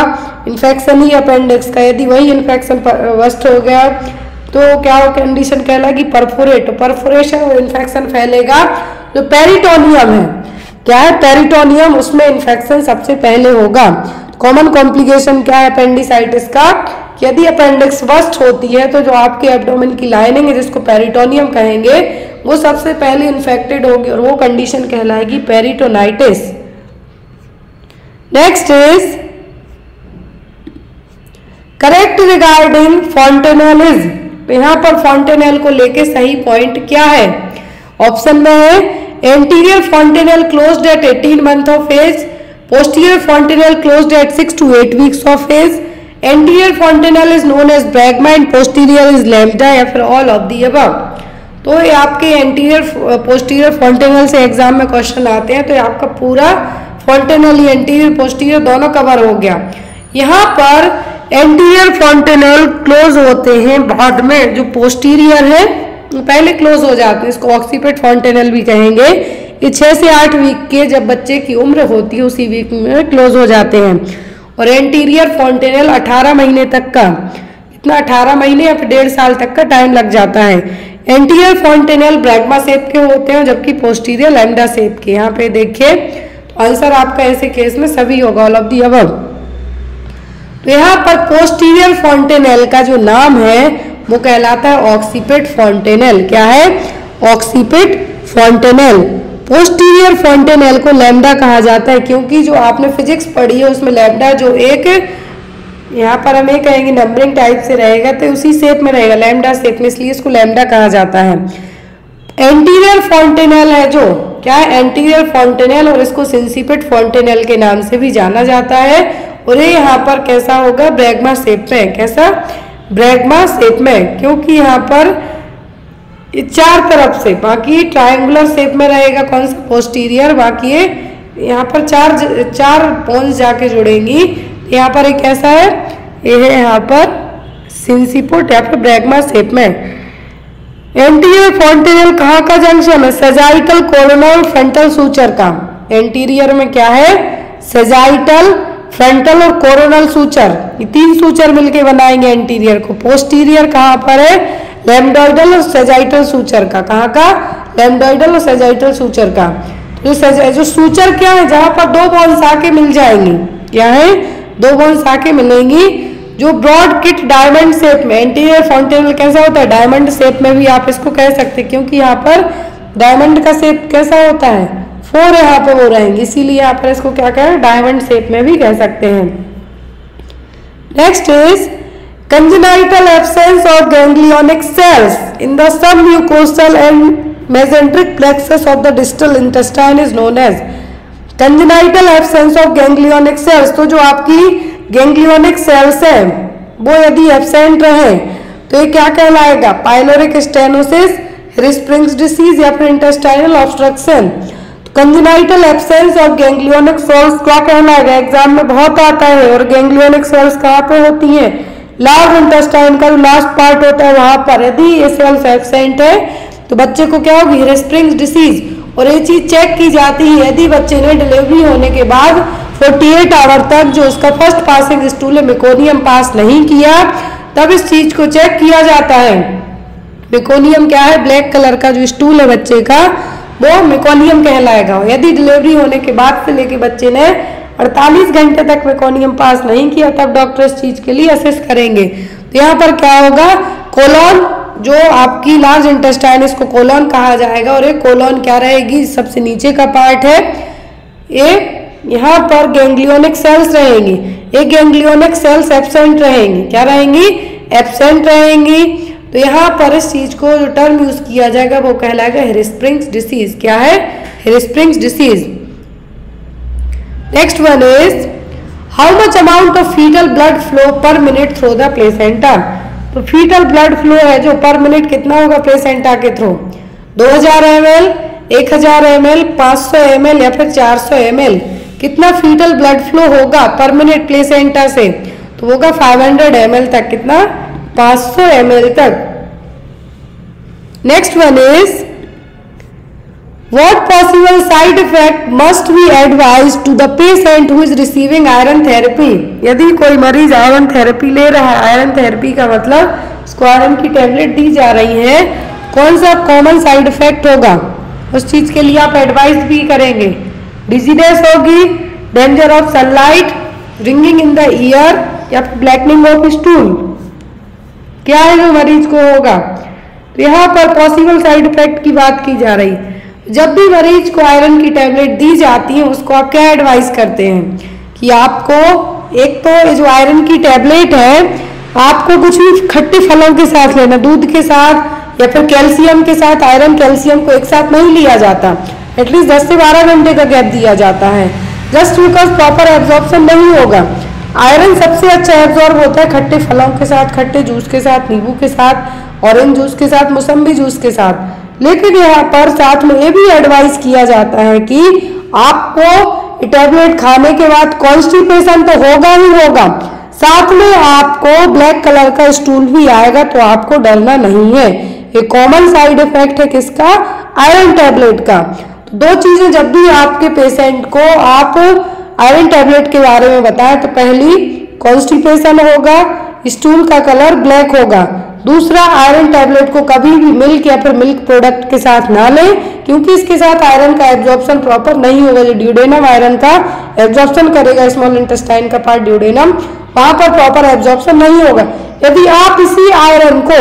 इन्फेक्शन ही अपेंडिक्स का, यदि वही इन्फेक्शन बस्ट हो गया तो क्या वो कंडीशन कहलाएगी? परफोरेट। परफोरेशन और इन्फेक्शन फैलेगा। जो पेरिटोनियम है, क्या है? पेरिटोनियम, उसमें इन्फेक्शन सबसे पहले होगा। कॉमन कॉम्प्लिकेशन क्या है अपेंडिसाइटिस का? यदि अपेंडिक्स बस्ट होती है तो जो आपके एब्डोमेन की लाइनिंग है जिसको पेरिटोनियम कहेंगे वो सबसे पहले इन्फेक्टेड होगी और वो कंडीशन कहलाएगी peritonitis. Next is correct regarding fontanelles. तो यहाँ पर फॉन्टेनेल को लेके सही पॉइंट क्या है? ऑप्शन में है anterior fontanelle closed at 18 month of age, posterior fontanelle closed at 6 to 8 weeks of age, anterior fontanelle is known as bregma and posterior is lambda या फिर ऑल ऑफ दी अबव। तो ये आपके anterior posterior fontanelle से exam में question आते हैं। तो ये आपका पूरा फॉन्टेनेल एंटीरियर पोस्टीरियर दोनों कवर हो गया। यहाँ पर एंटीरियर फॉन्टेनेल क्लोज होते हैं बाद में, जो पोस्टीरियर है पहले क्लोज हो जाते हैं। इसको ऑक्सीपिट फॉन्टेनेल भी कहेंगे। ये 6 से 8 वीक के जब बच्चे की उम्र होती है उसी वीक में क्लोज हो जाते हैं। और एंटीरियर फॉन्टेनेल 18 महीने तक का, इतना 18 महीने या फिर 1.5 साल तक का टाइम लग जाता है। एंटीरियर फॉन्टेनेल ब्रैगमा शेप के होते हैं जबकि पोस्टीरियर लैम्ब्डा शेप के। यहाँ पे देखिए तो आंसर आपका ऐसे केस में सभी होगा, ऑल ऑफ दी अबव। तो यहाँ पर पोस्टीरियर फॉन्टेनेल का जो नाम है वो कहलाता है ऑक्सीपिट फॉन्टेनेल। क्या है? ऑक्सीपिट फॉन्टेनेल। पोस्टीरियर फॉन्टेनेल को लैम्ब्डा कहा जाता है क्योंकि जो आपने फिजिक्स पढ़ी है उसमें लैम्ब्डा जो एक यहाँ पर हम ये कहेंगे नंबरिंग टाइप से रहेगा तो उसी शेप में रहेगा, लैम्ब्डा शेप में, इसलिए इसको लैम्ब्डा कहा जाता है। एंटीरियर फॉन्टेनेल है जो क्या है? एंटीरियर फॉन्टेनेल, और इसको सिंसिपिट फॉन्टेनेल के नाम से भी जाना जाता है। और ये यहाँ पर कैसा होगा? ब्रैगमा शेप में। कैसा? ब्रैगमा शेप में, क्योंकि यहाँ पर चार तरफ से, बाकी ट्रायंगुलर शेप में रहेगा कौन सा? पोस्टीरियर। बाकी ये यहाँ पर चार बोन्स जाके जुड़ेंगी। यहाँ पर एक कैसा है? ये है यहाँ पर सिंसिपोट या फिर ब्रैगमा शेप में। एंटीरियर फॉन्टेनेल कहाँ का जंक्शन है? सेजाइटल कोरोनल फ्रंटल सूचर का। एंटीरियर में क्या है? सेजाइटल, फ्रंटल और कोरोनल सूचर, ये 3 सूचर मिलके बनाएंगे एंटीरियर को। पोस्टीरियर कहाँ पर है? लैम्बडॉइडल और सेजाइटल सूचर का। कहाँ का? लैम्बडॉइडल और सेजाइटल सूचर का। जो सूचर क्या है? जहां पर 2 बोन्स आके मिल जाएंगी। क्या है? 2 बोन्स आके मिलेंगी। जो ब्रॉड किट डायमंड शेप में, एंटीरियर फॉन्टेनेल कैसा होता है? डायमंड शेप में भी आप इसको कह सकते हैं क्योंकि यहाँ पर डायमंड का शेप कैसा होता है? 4 यहाँ पे वो रहेंगे, इसीलिए यहाँ पर इसको क्या कहें? डायमंड शेप में भी कह सकते हैं। Next is congenital absence of ganglionic cells in the submucosal and mesenteric plexus of the distal intestine is known as congenital absence of ganglionic cells। तो जो आपकी ganglionic cells है वो यदि एब्सेंट रहे तो ये क्या कहलाएगा? पाइलोरिक स्टेनोसिस, हिरस्प्रिंग्स डिसीज या फिर intestinal obstruction. congenital absence of ganglionic cells क्या कहलाएगा? एग्जाम में बहुत आता है। और ganglionic cells कहाँ पे होती हैं? लार्ज इंटेस्टाइन का जो लास्ट पार्ट होता है वहां पर। यदि ये सेल्स एब्सेंट है तो बच्चे को क्या होगी? हिरस्प्रिंग्स डिसीज। और ये चीज चेक की जाती है यदि बच्चे ने डिलीवरी होने के बाद 48 आवर तक जो उसका फर्स्ट पासिंग स्टूल है मेकोनियम पास नहीं किया, तब इस चीज को चेक किया जाता है। मेकोनियम क्या है? ब्लैक कलर का जो स्टूल है बच्चे का वो मेकोनियम कहलाएगा। यदि डिलीवरी होने के बाद से लेके बच्चे ने 48 घंटे तक मेकोनियम पास नहीं किया तब डॉक्टर इस चीज के लिए असेस करेंगे। तो यहाँ पर क्या होगा? कोलोन, जो आपकी लार्ज इंटेस्टाइन इसको कोलोन कहा जाएगा। और एक कोलोन क्या रहेगी? सबसे नीचे का पार्ट है। ये यहाँ पर गैंग्लियोनिक सेल्स रहेंगी। ये गैंग्लियोनिक सेल्स एब्सेंट रहेंगी। क्या रहेंगी? एब्सेंट रहेंगी। तो यहाँ पर इस चीज को जो टर्म यूज किया जाएगा वो कहलाएगा हिरस्प्रिंग्स डिसीज। क्या है? हिरस्प्रिंग्स disease. Next one is how much amount of fetal blood flow per minute through the placenta। तो फीटल ब्लड फ्लो है जो पर मिनट कितना होगा प्लेसेंटा के थ्रू, 2000 ml, 1000 ml, 500 ml या फिर 400 ml, कितना फीटल ब्लड फ्लो होगा पर मिनट प्लेसेंटा से, तो होगा 500 ml तक, कितना 500 ml तक। Next one is What possible side effect must be advised to the patient who is receiving iron therapy? यदि कोई मरीज आयरन थेरेपी ले रहा है, आयरन थेरेपी का मतलब उसको आयरन की टेबलेट दी जा रही है, कौन सा कॉमन साइड इफेक्ट होगा उस चीज के लिए आप एडवाइस भी करेंगे। डिजीनेस होगी, danger of sunlight, ringing in the year या फिर ब्लैकनिंग ऑफ स्टूल, क्या है जो मरीज को होगा। तो यहाँ पर पॉसिबल साइड इफेक्ट की बात की जा रही। जब भी मरीज को आयरन की टेबलेट दी जाती है उसको आप क्या एडवाइस करते हैं कि आपको एक तो जो आयरन की टेबलेट है आपको कुछ भी खट्टे फलों के साथ लेना, दूध के साथ या फिर कैल्शियम के साथ, आयरन कैल्शियम को एक साथ नहीं लिया जाता, एटलीस्ट 10 से 12 घंटे का गैप दिया जाता है, जस्ट बिकॉज प्रॉपर एब्जॉर्प्शन नहीं होगा। आयरन सबसे अच्छा एब्जॉर्ब होता है खट्टे फलों के साथ, खट्टे जूस के साथ, नींबू के साथ, ऑरेंज जूस के साथ, मौसम्बी जूस के साथ। लेकिन यहाँ पर साथ में ये भी एडवाइस किया जाता है कि आपको टेबलेट खाने के बाद कॉन्स्टिपेशन तो होगा ही होगा, साथ में आपको ब्लैक कलर का स्टूल भी आएगा, तो आपको डरना नहीं है। ये कॉमन साइड इफेक्ट है किसका, आयरन टेबलेट का। तो दो चीजें जब भी आपके पेशेंट को आप आयरन टेबलेट के बारे में बताएं तो पहली कॉन्स्टिपेशन होगा, स्टूल का कलर ब्लैक होगा, दूसरा आयरन टेबलेट को कभी भी मिल्क या फिर मिल्क प्रोडक्ट के साथ ना लें, क्योंकि इसके साथ आयरन का एब्जॉर्प्शन प्रॉपर नहीं होगा। जो ड्यूडेनम आयरन का एब्जॉर्प्शन करेगा, स्मॉल इंटेस्टाइन का पार्ट ड्यूडेनम, वहां पर प्रॉपर एब्जॉर्प्शन नहीं होगा। यदि आप इसी आयरन को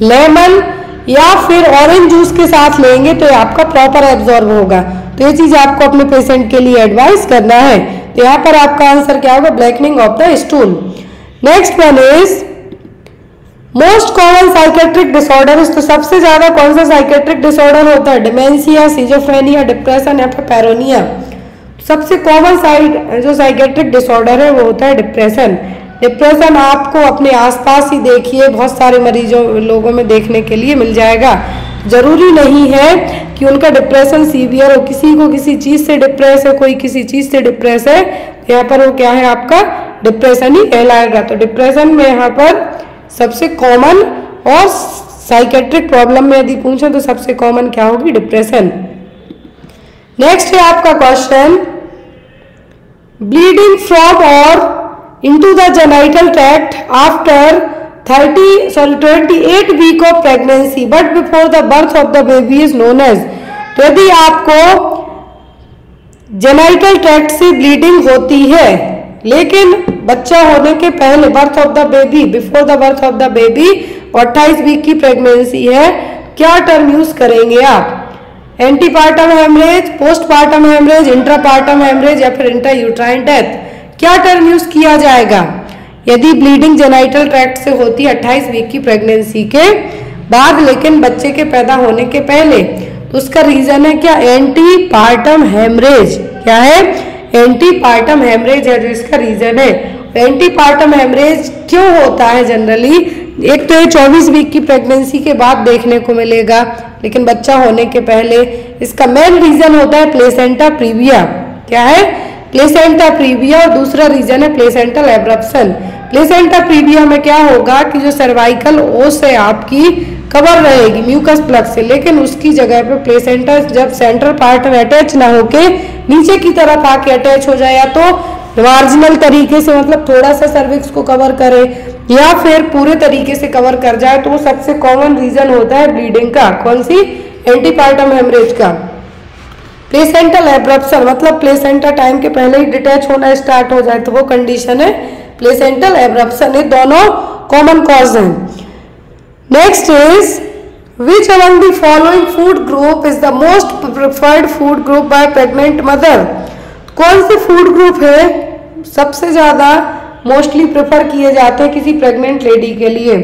लेमन या फिर ऑरेंज जूस के साथ लेंगे तो आपका प्रॉपर एब्जॉर्ब होगा। तो ये चीज आपको अपने पेशेंट के लिए एडवाइस करना है। तो यहाँ पर आपका आंसर क्या होगा, blackening of the stool. Next one is most common psychiatric disorder. तो सबसे ज्यादा कौन सा साइकेट्रिक डिसऑर्डर होता है, डिमेंशिया, सिजोफ्रेनिया, डिप्रेशन या फिर पैरोनिया। सबसे कॉमन जो साइकेट्रिक डिसऑर्डर है वो होता है डिप्रेशन। डिप्रेशन आपको अपने आसपास ही देखिए बहुत सारे मरीजों लोगों में देखने के लिए मिल जाएगा। जरूरी नहीं है कि उनका डिप्रेशन सीवियर हो, किसी को किसी चीज से डिप्रेस है, कोई किसी चीज से डिप्रेस है, यहाँ पर वो क्या है आपका डिप्रेशन ही कहलाएगा। तो डिप्रेशन में यहाँ पर सबसे कॉमन और साइकेट्रिक प्रॉब्लम में यदि पूछे तो सबसे कॉमन क्या होगी, डिप्रेशन। नेक्स्ट है आपका क्वेश्चन, ब्लीडिंग फ्रॉम और into the genital tract after 28 week of pregnancy but before the birth of the baby is known as. तो यदि आपको जेनाइटल ट्रैक्ट से ब्लीडिंग होती है लेकिन बच्चा होने के पहले, birth of the baby, before the birth of the baby, 28 week की प्रेगनेंसी है, क्या टर्म यूज करेंगे आप, antepartum haemorrhage, postpartum haemorrhage, intrapartum haemorrhage या फिर इंट्रायूट्राइन डेथ, क्या टर्म यूज किया जाएगा यदि ब्लीडिंग जेनाइटल ट्रैक्ट से होती है 28 वीक की प्रेगनेंसी के बाद लेकिन बच्चे के पैदा होने के पहले? तो उसका रीजन है क्या, एंटीपार्टम हेमरेज। क्या है, एंटीपार्टम हेमरेज है जो इसका रीजन है। एंटीपार्टम हेमरेज क्यों होता है जनरली, एक तो ये 24 वीक की प्रेगनेंसी के बाद देखने को मिलेगा लेकिन बच्चा होने के पहले। इसका मेन रीजन होता है प्लेसेंटा प्रीविया। क्या है, प्लेसेंटा प्रीविया। और दूसरा रीजन है प्लेसेंटल एब्रप्शन। प्लेसेंटा प्रीविया में क्या होगा कि जो सर्वाइकल ओस है आपकी कवर रहेगी म्यूकस प्लग से, लेकिन उसकी जगह पे प्लेसेंटा जब सेंट्रल पार्ट में अटैच ना होके नीचे की तरफ आके अटैच हो जाए, या तो मार्जिनल तरीके से मतलब थोड़ा सा सर्विक्स को कवर करे या फिर पूरे तरीके से कवर कर जाए, तो वो सबसे कॉमन रीजन होता है ब्लीडिंग का। कौन सी, एंटीपार्टम हेमरेज का। प्लेसेंटल एब्रप्शन मतलब प्लेसेंटा टाइम के पहले ही डिटैच होना स्टार्ट हो जाए तो वो कंडीशन है प्लेसेंटल एब्रप्शन। ये दोनों कॉमन कॉज हैं। Next is which among the following food group is the most preferred food group by pregnant mother. कौन से फूड ग्रुप है सबसे ज्यादा मोस्टली प्रेफर किए जाते हैं किसी प्रेग्नेंट लेडी के लिए?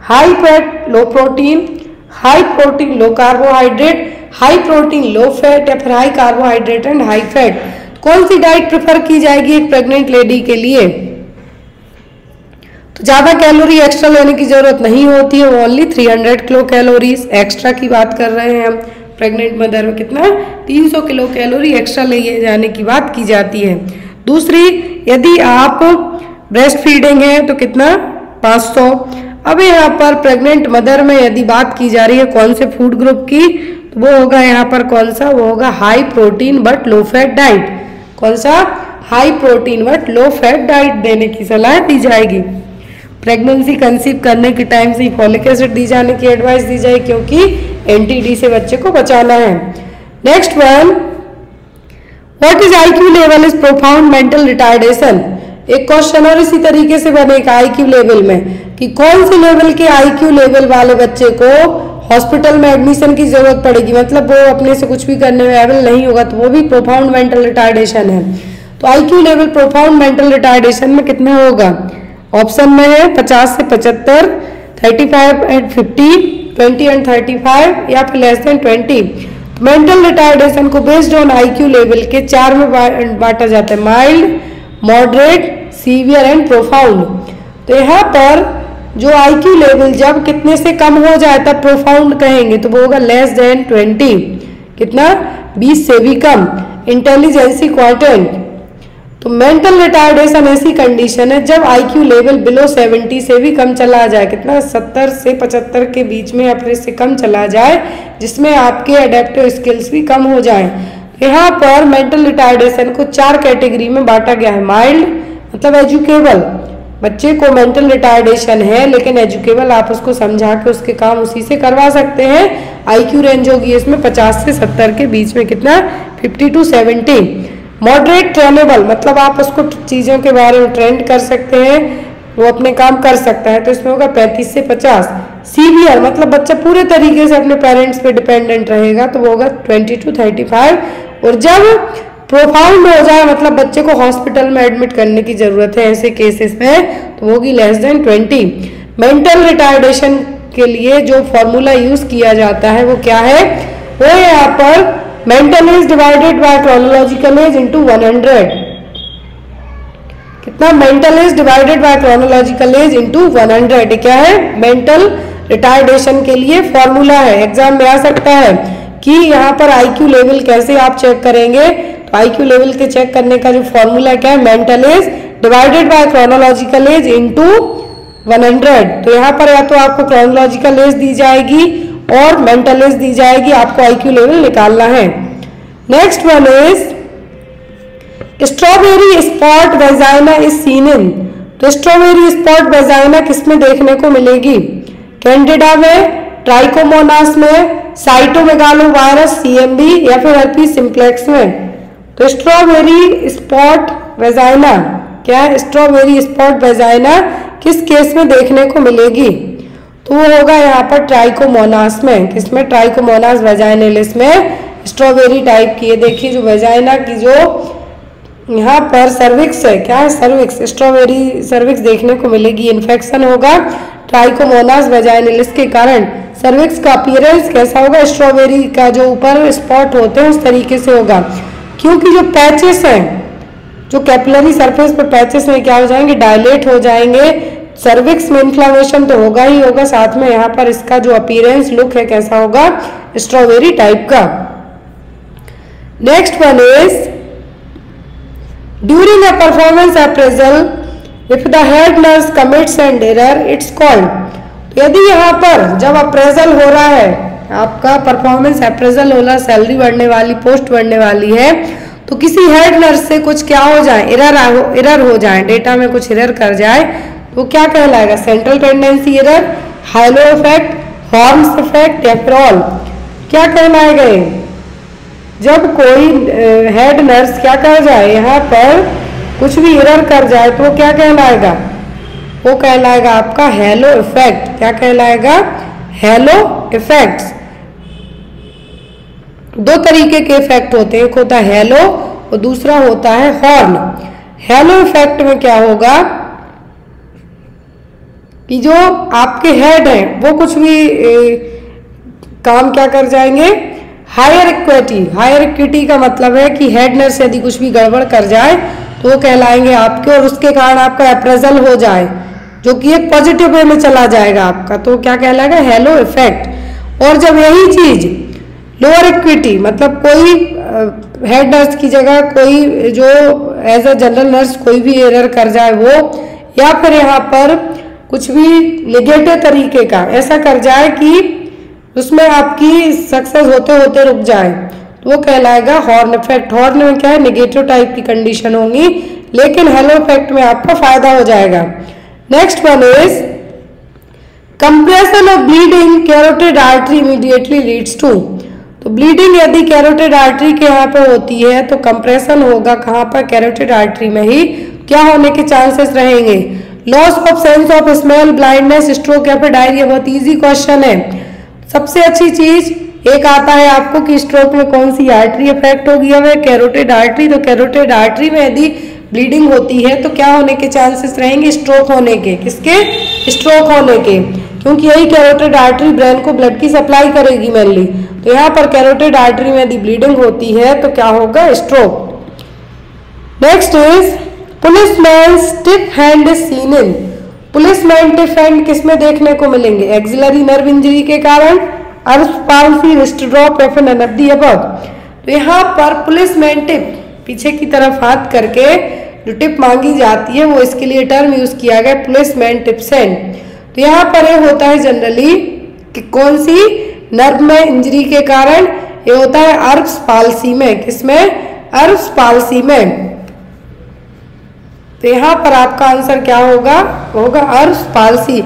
हाई फैट लो प्रोटीन, हाई प्रोटीन लो carbohydrate, high protein low fat या फिर high carbohydrate and high fat. कौन सी डाइट प्रेफर की जाएगी एक प्रेग्नेंट लेडी के लिए? तो ज़्यादा कैलोरी एक्स्ट्रा लेने की ज़रूरत नहीं होती है, वो ओनली 300 किलो कैलोरीज एक्स्ट्रा की बात कर रहे हैं हम। प्रेग्नेंट मदर में कितना 300 किलो कैलोरी एक्स्ट्रा ले जाने की बात की जाती है। दूसरी, यदि आप ब्रेस्ट फीडिंग है तो कितना 500। अब यहाँ पर प्रेग्नेंट मदर में यदि बात की जा रही है कौन से फूड ग्रुप की, तो वो होगा यहाँ पर कौन सा, वो होगा high protein but low fat diet. कौन सा, high protein but low fat diet देने की सलाह दी जाएगी। प्रेगनेंसी कंसीव करने के टाइम से फॉलिक एसिड दी जाने की एडवाइस दी जाए, क्योंकि एनटीडी से बच्चे को बचाना है। Next one, what is IQ level is profound mental retardation. एक क्वेश्चन और इसी तरीके से बनेगा आईक्यू लेवल में कि कौन से लेवल के आईक्यू लेवल वाले बच्चे को हॉस्पिटल में एडमिशन की जरूरत पड़ेगी, मतलब वो अपने से कुछ भी करने में एबल नहीं होगा, तो वो भी प्रोफाउंड मेंटल रिटार्डेशन है। तो IQ level profound mental retardation में कितना होगा, ऑप्शन में है 50 से 75, 35 एंड 50, 20 एंड 35 या फिर लेस देन 20। मेंटल रिटार्डेशन को बेस्ड ऑन आईक्यू लेवल के 4 में बांटा जाता है, mild, moderate, severe and profound. तो यहाँ पर जो आईक्यू लेवल जब कितने से कम हो जाए तब प्रोफाउंड कहेंगे, तो वो होगा लेस देन 20, कितना 20 से भी कम। इंटेलिजेंसी क्वाड्रेंट, तो मेंटल रिटार्डेशन ऐसी कंडीशन है जब आईक्यू लेवल बिलो 70 से भी कम चला जाए, कितना 70 से 75 के बीच में या फिर इससे कम चला जाए, जिसमें आपके एडेप्टिव स्किल्स भी कम हो जाएं। यहाँ पर मेंटल रिटार्डेशन को 4 कैटेगरी में बांटा गया है। माइल्ड मतलब एजुकेबल, बच्चे को मेंटल रिटार्डेशन है लेकिन एजुकेबल, आप उसको समझा के उसके काम उसी से करवा सकते हैं। आईक्यू रेंज होगी इसमें 50 से 70 के बीच में, कितना 50 to 70। मॉडरेट ट्रेनेबल मतलब आप उसको चीज़ों के बारे में ट्रेंड कर सकते हैं, वो अपने काम कर सकता है, तो इसमें होगा 35 से 50। सीवियर मतलब बच्चा पूरे तरीके से अपने पेरेंट्स पे डिपेंडेंट रहेगा, तो वो होगा 20 to 35। और जब प्रोफाउंड हो जाए मतलब बच्चे को हॉस्पिटल में एडमिट करने की जरूरत है ऐसे केसेस में, तो वो होगी लेस देन 20। मेंटल रिटार्डेशन के लिए जो फॉर्मूला यूज किया जाता है वो क्या है, वो यहाँ पर mental as divided by chronological age into 100। कितना, mental as divided by chronological age into 100। क्या है, मेंटल रिटार्डेशन के लिए फॉर्मूला है, एग्जाम में आ सकता है कि यहाँ पर आईक्यू लेवल कैसे आप चेक करेंगे। तो आईक्यू लेवल के चेक करने का जो फॉर्मूला क्या है, mental as divided by chronological age into 100। तो यहाँ पर या तो आपको क्रोनोलॉजिकल एज दी जाएगी और मेंटल एज दी जाएगी, आपको आईक्यू लेवल निकालना है। Next one is strawberry spot vagina is seen in. तो स्ट्रॉबेरी स्पॉट वेजाइना किसमें देखने को मिलेगी, कैंडिडा में, ट्राइकोमोनास में, साइटोमेगालोवायरस सीएमवी या फिर herpes सिम्प्लेक्स में। तो स्ट्रॉबेरी स्पॉट वेजाइना क्या है, स्ट्रॉबेरी स्पॉट वेजाइना किस केस में देखने को मिलेगी, तो वो होगा यहाँ पर ट्राइकोमोनास में। किसमें, ट्राइकोमोनास वेजाइनलिस में स्ट्रॉबेरी टाइप की है। देखिए जो वेजाइना की जो यहाँ पर सर्विक्स है, क्या है सर्विक्स, स्ट्रॉबेरी सर्विक्स देखने को मिलेगी। इन्फेक्शन होगा ट्राइकोमोनास वेजाइनलिस के कारण। सर्विक्स का अपीयरेंस कैसा होगा, स्ट्रॉबेरी का जो ऊपर स्पॉट होते हैं उस तरीके से होगा, क्योंकि जो पैचेस हैं, जो कैपिलरी सरफेस पर पैचेस हैं क्या हो जाएंगे, डायलेट हो जाएंगे। सर्विक्स में इन्फ्लामेशन तो होगा ही होगा, साथ में यहाँ पर इसका जो अपीयरेंस लुक है कैसा होगा, स्ट्रॉबेरी टाइप का। Next one is during a performance appraisal if the head nurse commits an error it's called. यदि यहाँ पर जब अप्रेजल हो रहा है, आपका परफॉर्मेंस अप्रेजल हो रहा, सैलरी बढ़ने वाली, पोस्ट बढ़ने वाली है, तो किसी हेड नर्स से कुछ क्या हो जाए, एरर हो जाए, डेटा में कुछ एरर कर जाए, तो क्या कहलाएगा, central tendency error, high-low effect, horns effect या फिर ऑल, क्या कहलाएगा ये। जब कोई हेड नर्स क्या कर जाए, यहाँ पर कुछ भी एरर कर जाए तो क्या कहलाएगा, वो कहलाएगा आपका हेलो इफेक्ट। क्या कहलाएगा, हेलो इफेक्ट्स। दो तरीके के इफेक्ट होते हैं, एक होता है हेलो और दूसरा होता है हॉर्न। हेलो इफेक्ट में क्या होगा कि जो आपके हेड हैं वो कुछ भी काम क्या कर जाएंगे, हायर इक्विटी। हायर इक्विटी का मतलब है कि हेड नर्स यदि कुछ भी गड़बड़ कर जाए तो वो कहलाएंगे आपके, और उसके कारण आपका अप्रेजल हो जाए, जो कि एक पॉजिटिव वे में चला जाएगा आपका, तो क्या कहलाएगा, हेलो इफेक्ट। और जब यही चीज लोअर इक्विटी मतलब कोई हेड नर्स की जगह कोई जो एज अ जनरल नर्स कोई भी एरर कर जाए वो, या फिर यहाँ पर कुछ भी नेगेटिव तरीके का ऐसा कर जाए कि उसमें आपकी सक्सेस होते होते रुक जाए, तो वो कहलाएगा हॉर्न इफेक्ट। हॉर्न में क्या है, नेगेटिव टाइप की कंडीशन होंगी, लेकिन हेलो इफेक्ट में आपका फायदा हो जाएगा। Next one is compression of bleeding carotid artery immediately leads to. तो ब्लीडिंग यदि कैरोटिड आर्टरी के यहाँ पे होती है तो कंप्रेशन होगा कहाँ पर, कैरोटिड आर्टरी में ही। क्या होने के चांसेस रहेंगे, loss of sense of smell, blindness, stroke या फिर डायरिया। बहुत इजी क्वेश्चन है। सबसे अच्छी चीज एक आता है आपको कि स्ट्रोक में कौन सी आर्टरी इफेक्ट होगी, हमें कैरोटिड आर्टरी। तो कैरोटिड आर्टरी में यदि ब्लीडिंग होती है तो क्या होने के चांसेस रहेंगे, स्ट्रोक होने के। किसके, स्ट्रोक होने के, क्योंकि यही कैरोटिड आर्टरी ब्रेन को ब्लड की सप्लाई करेगी मेनली। तो यहाँ पर कैरोटिड आर्टरी में यदि ब्लीडिंग होती है तो क्या होगा, stroke. Next is policeman stiff hand is seen in. Policeman stiff hand किसमें देखने को मिलेंगे, एक्सिलरी नर्व इंजरी के कारण, अर्ब्स पाल्सी, रिस्ट ड्रॉप या फिर नन ऑफ द अबव। तो यहाँ पर पुलिसमैन टिप, पीछे की तरफ हाथ करके जो टिप मांगी जाती है वो इसके लिए टर्म यूज किया गया पुलिसमैन टिप्स हैंड। तो यहाँ पर ये होता है जनरली कि कौन सी नर्व में इंजरी के कारण, ये होता है अर्ब्स पाल्सी में। किसमें, अर्ब्स पाल्सी में। तो यहाँ पर आपका आंसर क्या होगा, होगा Erb's palsy.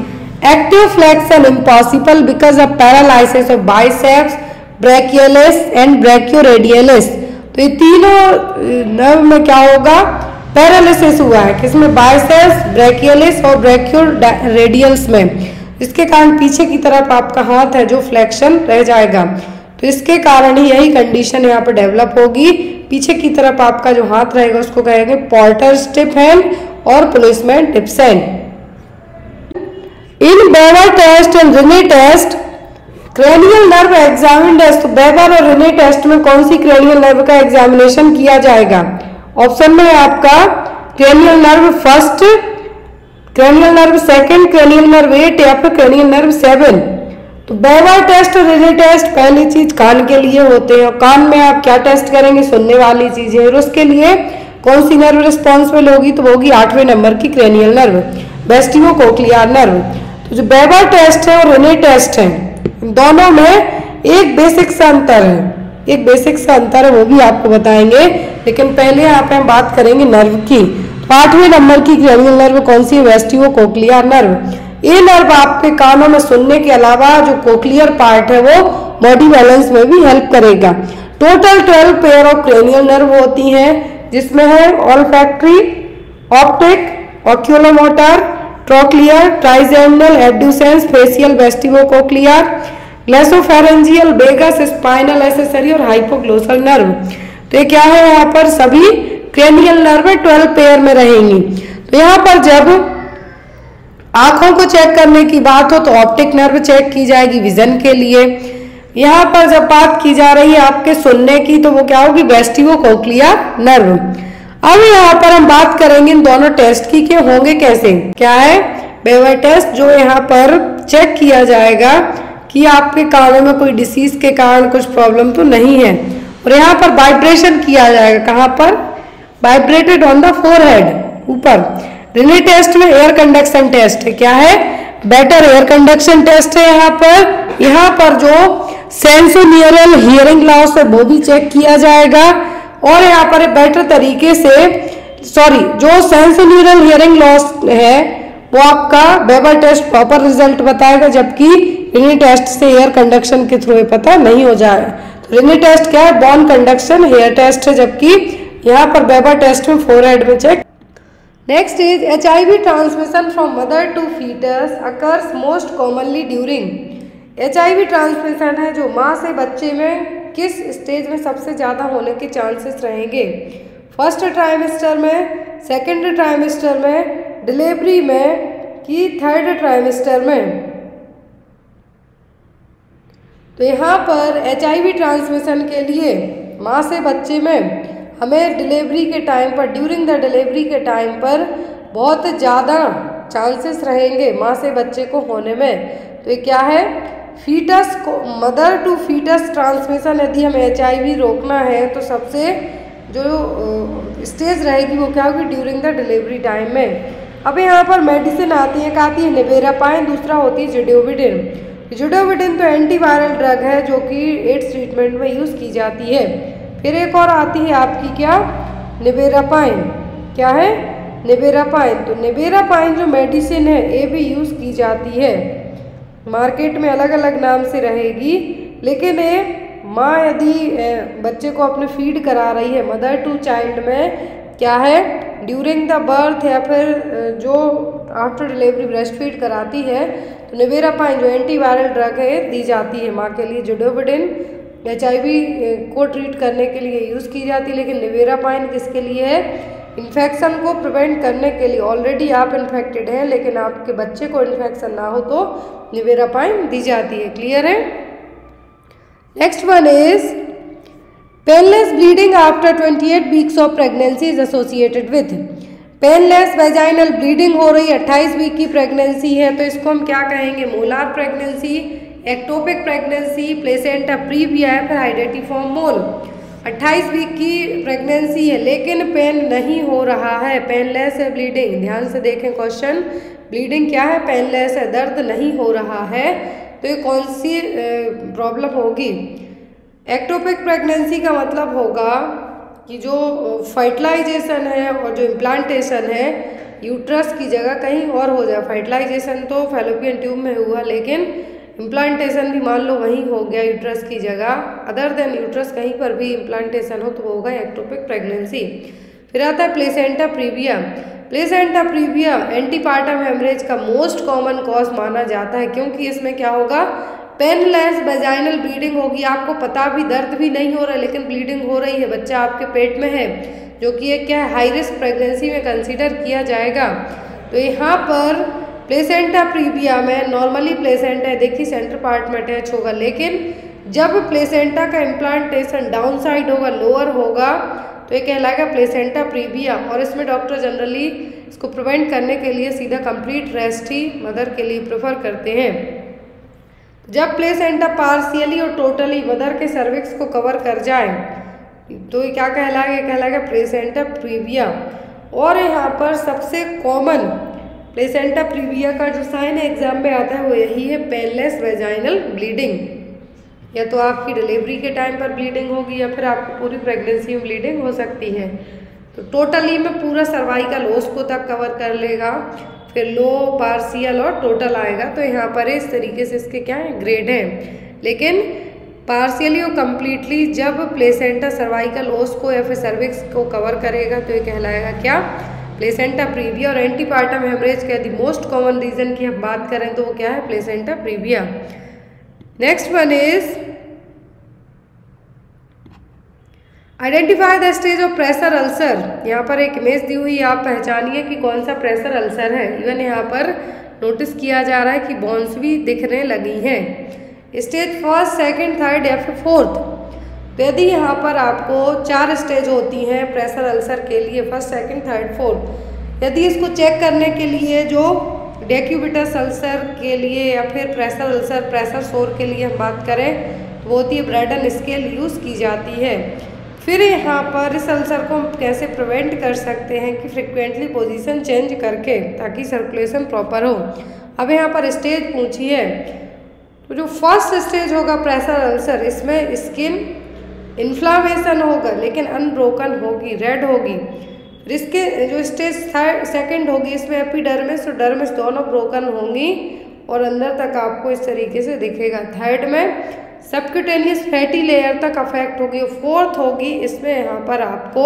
Active flexion impossible because of paralysis of biceps, brachialis and brachioradialis. तो ये तीनों नर्व में क्या होगा, पैरालिसिस हुआ है। किसमें, बाइसेप्स, ब्रैकियोलिस और ब्रैकियोरेडियल्स में। इसके कारण पीछे की तरफ आपका हाथ है जो फ्लेक्शन रह जाएगा। तो इसके कारण ही यही कंडीशन यहाँ पर डेवलप होगी। पीछे की तरफ आपका जो हाथ रहेगा उसको कहेंगे पॉल्टर स्टिफ हैंड और policeman tips hand. In Weber test and Rinne test cranial nerve examined as. तो बेवर और रिने टेस्ट में कौन सी क्रेनियल नर्व का एग्जामिनेशन किया जाएगा। ऑप्शन में है आपका cranial nerve first, cranial nerve second, cranial nerve 8 या फिर क्रेनियल नर्व 7। तो बेवर टेस्ट और रिने टेस्ट पहली चीज कान के लिए होते हैं, और कान में आप क्या टेस्ट करेंगे, सुनने वाली चीज है, और उसके लिए कौन सी नर्व रिस्पॉन्सिबल होगी, तो होगी 8वें नंबर की क्रेनियल नर्व, वेस्टिबो कोक्लियर नर्व। तो जो बेवर टेस्ट है और रिने टेस्ट है, दोनों में एक बेसिक सा अंतर है, एक बेसिक सा अंतर है, वो भी आपको बताएंगे। लेकिन पहले यहाँ पे हम बात करेंगे नर्व की। तो 8वें नंबर की क्रेनियल नर्व कौन सी है, वेस्टिबो कोक्लियर नर्व। ये नर्व आपके कानों में सुनने के अलावा जो कोक्लियर पार्ट है वो बॉडी बैलेंस में भी हेल्प करेगा। Total 12 pair of cranial nerve होती हैं, जिसमें है olfactory, optic, oculomotor, trochlear, trigeminal, abducens, facial, vestibulocochlear, glossopharyngeal, vagus, spinal accessory और हाइपोग्लोसल नर्व। तो ये क्या है, यहाँ पर सभी क्रेनियल नर्व 12 पेयर में रहेंगी। तो यहाँ पर जब आंखों को चेक करने की बात हो तो ऑप्टिक नर्व चेक की जाएगी विजन के लिए। यहाँ पर जब बात की जा रही है आपके सुनने की तो वो क्या होगी, वेस्टिबो कोक्लियर नर्व। अब यहाँ पर हम बात करेंगे इन दोनों टेस्ट की कि होंगे कैसे। क्या है, बेवर टेस्ट जो यहाँ पर चेक किया जाएगा कि आपके कानों में कोई डिसीज के कारण कुछ प्रॉब्लम तो नहीं है, और यहाँ पर वाइब्रेशन किया जाएगा, कहाँ पर, वाइब्रेटेड ऑन द फोरहेड, ऊपर। रिने टेस्ट में एयर कंडक्शन टेस्ट है, क्या है, बेटर एयर कंडक्शन टेस्ट है। यहाँ पर जो सेंसोनियरल हियरिंग लॉस है वो भी चेक किया जाएगा, और यहाँ पर बेटर तरीके से जो सेंसोनियरल हियरिंग लॉस है वो आपका बेवर टेस्ट प्रॉपर रिजल्ट बताएगा, जबकि रिने टेस्ट से एयर कंडक्शन के थ्रू पता नहीं हो जाए। तो रिने टेस्ट क्या है, बोन कंडक्शन हेयर टेस्ट है, जबकि यहाँ पर बेवर टेस्ट में फोरहेड में check. Next is HIV transmission from mother to fetus occurs most commonly during. HIV transmission है जो माँ से बच्चे में किस स्टेज में सबसे ज़्यादा होने के चांसेस रहेंगे, फर्स्ट ट्राइमेस्टर में, सेकेंड ट्राइमेस्टर में, डिलीवरी में कि थर्ड ट्राइमेस्टर में। तो यहाँ पर HIV ट्रांसमिशन के लिए माँ से बच्चे में हमें डिलीवरी के टाइम पर, ड्यूरिंग द डिलीवरी के टाइम पर बहुत ज़्यादा चांसेस रहेंगे माँ से बच्चे को होने में। तो ये क्या है, फीटस को मदर टू फीटस ट्रांसमिशन। यदि हम HIV रोकना है तो सबसे जो स्टेज रहेगी वो क्या होगी, ड्यूरिंग द डिलीवरी टाइम में। अब यहाँ पर मेडिसिन आती है, क्या आती है, निवेरापाइन, दूसरा होती है जिडोविडिन। जिडोविडिन तो एंटीवायरल ड्रग है जो कि एड्स ट्रीटमेंट में यूज़ की जाती है। फिर एक और आती है आपकी क्या, निवेरापाइन। क्या है, निवेरापाइन। तो निवेरापाइन जो मेडिसिन है ये भी यूज़ की जाती है, मार्केट में अलग अलग नाम से रहेगी, लेकिन ये माँ यदि बच्चे को अपने फीड करा रही है मदर टू चाइल्ड में, क्या है, ड्यूरिंग द बर्थ या फिर जो आफ्टर डिलीवरी ब्रेस्ट फीड कराती है, तो निवेरापाइन जो एंटीवायरल ड्रग है दी जाती है माँ के लिए। जिडोविडिन HIV को ट्रीट करने के लिए यूज़ की जाती है, लेकिन निवेरापाइन किसके लिए है, इन्फेक्शन को प्रिवेंट करने के लिए। ऑलरेडी आप इन्फेक्टेड हैं लेकिन आपके बच्चे को इन्फेक्शन ना हो तो निवेरापाइन दी जाती है। क्लियर है। Next one is painless bleeding after 28 weeks of pregnancy is associated with. Painless vaginal bleeding हो रही 28 वीक की प्रेगनेंसी है तो इसको हम क्या कहेंगे, molar pregnancy, ectopic pregnancy, placenta previa या फिर हाइडेटिफॉर्म मोल। 28 वीक की प्रेगनेंसी है लेकिन पेन नहीं हो रहा है, पेनलेस है ब्लीडिंग। ध्यान से देखें क्वेश्चन, ब्लीडिंग क्या है, पेनलेस है, दर्द नहीं हो रहा है, तो ये कौन सी प्रॉब्लम होगी। एक्टोपिक प्रेगनेंसी का मतलब होगा कि जो फर्टिलाइजेशन है और जो इम्प्लांटेशन है यूट्रस की जगह कहीं और हो जाए। फर्टिलाइजेशन तो फैलोपियन ट्यूब में हुआ लेकिन इम्प्लांटेशन भी मान लो वहीं हो गया यूट्रस की जगह, अदर देन यूट्रस कहीं पर भी इम्प्लांटेशन हो तो होगा एक्टोपिक प्रेगनेंसी। फिर आता है placenta previa. Placenta previa antepartum haemorrhage का मोस्ट कॉमन कॉज माना जाता है क्योंकि इसमें क्या होगा, पेनलेस वेजाइनल ब्लीडिंग होगी। आपको पता भी, दर्द भी नहीं हो रहा है लेकिन ब्लीडिंग हो रही है, बच्चा आपके पेट में है, जो कि एक क्या है, हाई रिस्क प्रेगनेंसी में कंसीडर किया जाएगा। तो यहाँ पर प्लेसेंटा प्रीविया में नॉर्मली प्लेसेंटा है, देखिए सेंटर पार्ट में अटैच होगा, लेकिन जब प्लेसेंटा का इम्प्लांटेशन डाउन साइड होगा, लोअर होगा, तो ये कहलाएगा प्लेसेंटा प्रीविया। और इसमें डॉक्टर जनरली इसको प्रिवेंट करने के लिए सीधा कंप्लीट रेस्ट ही मदर के लिए प्रेफर करते हैं। जब प्लेसेंटा पार्शियली और टोटली मदर के सर्विक्स को कवर कर जाए तो ये क्या कहलाएगा, कहलाएगा प्लेसेंटा प्रीविया। और यहाँ पर सबसे कॉमन प्लेसेंटा प्रीविया का जो साइन है एग्जाम में आता है वो यही है, पेनलेस वेजाइनल ब्लीडिंग। या तो आपकी डिलीवरी के टाइम पर ब्लीडिंग होगी या फिर आपको पूरी प्रेगनेंसी में ब्लीडिंग हो सकती है। तो टोटली में पूरा सर्वाइकल ओस को तक कवर कर लेगा, फिर लो, पार्शियल और टोटल आएगा। तो यहाँ पर इस तरीके से इसके क्या है, ग्रेड हैं। लेकिन पार्शियली और कम्प्लीटली जब प्लेसेंटा सर्वाइकल ओस को या फिर सर्विक्स को कवर करेगा तो ये कहलाएगा क्या, प्लेसेंटा प्रीविया। और एंटीपार्टम हेमरेज का यदि मोस्ट कॉमन रीजन की हम बात करें तो वो क्या है, placenta previa. Next one is identify the stage of pressure ulcer. यहाँ पर एक इमेज दी हुई, आप पहचानिए कि कौन सा प्रेशर अल्सर है। इवन यहाँ पर नोटिस किया जा रहा है कि बॉन्स भी दिखने लगी हैं। स्टेज फर्स्ट, सेकंड, थर्ड या फिर फोर्थ। यदि यहाँ पर आपको 4 स्टेज होती हैं प्रेशर अल्सर के लिए, फर्स्ट, सेकंड, थर्ड, फोर्थ। यदि इसको चेक करने के लिए जो डेक्यूबिटस अल्सर के लिए या फिर प्रेशर अल्सर, प्रेशर सोर के लिए हम बात करें तो वो होती है ब्रैडन स्केल यूज़ की जाती है। फिर यहाँ पर इस अल्सर को हम कैसे प्रिवेंट कर सकते हैं कि फ्रिक्वेंटली पोजीशन चेंज करके, ताकि सर्कुलेशन प्रॉपर हो। अब यहाँ पर स्टेज पूछी है, तो जो फर्स्ट स्टेज होगा प्रेशर अल्सर, इसमें स्किन इन्फ्लामेशन होगा लेकिन अनब्रोकन होगी, रेड होगी। इसके जो स्टेज सेकंड होगी इसमें एपिडर्मिस और डर्मिस दोनों ब्रोकन होंगी और अंदर तक आपको इस तरीके से दिखेगा। थर्ड में सबक्यूटेनियस फैटी लेयर तक अफेक्ट होगी। फोर्थ होगी इसमें यहाँ पर आपको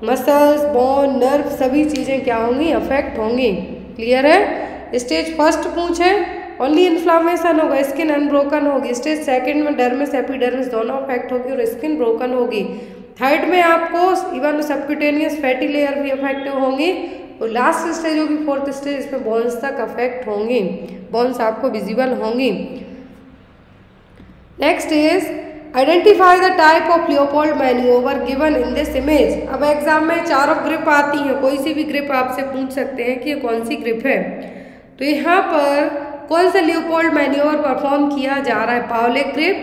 मसल्स, बोन, नर्व सभी चीज़ें क्या होंगी, अफेक्ट होंगी। क्लियर है। स्टेज फर्स्ट पूछे ओनली इन्फ्लामेशन होगा, स्किन अनब्रोकन होगी। स्टेज सेकंड में डर्मिस एपिडर्मिस दोनों अफेक्ट होगी और स्किन ब्रोकन होगी। थर्ड में आपको इवन सबक्यूटेनियस फैटी लेयर भी अफेक्टिव होंगी और लास्ट स्टेज होगी फोर्थ स्टेज, इसमें बोन्स तक अफेक्ट होंगी, बोन्स आपको विजिबल होंगी। Next is identify the type of Leopold manoeuvre given in this image. अब एग्जाम में चारों ग्रिप आती हैं, कोई सी भी ग्रिप आपसे पूछ सकते हैं कि ये कौन सी ग्रिप है। तो यहाँ पर कौन सा लियोपोल्ड मैन्यूवर परफॉर्म किया जा रहा है, Pawlik grip,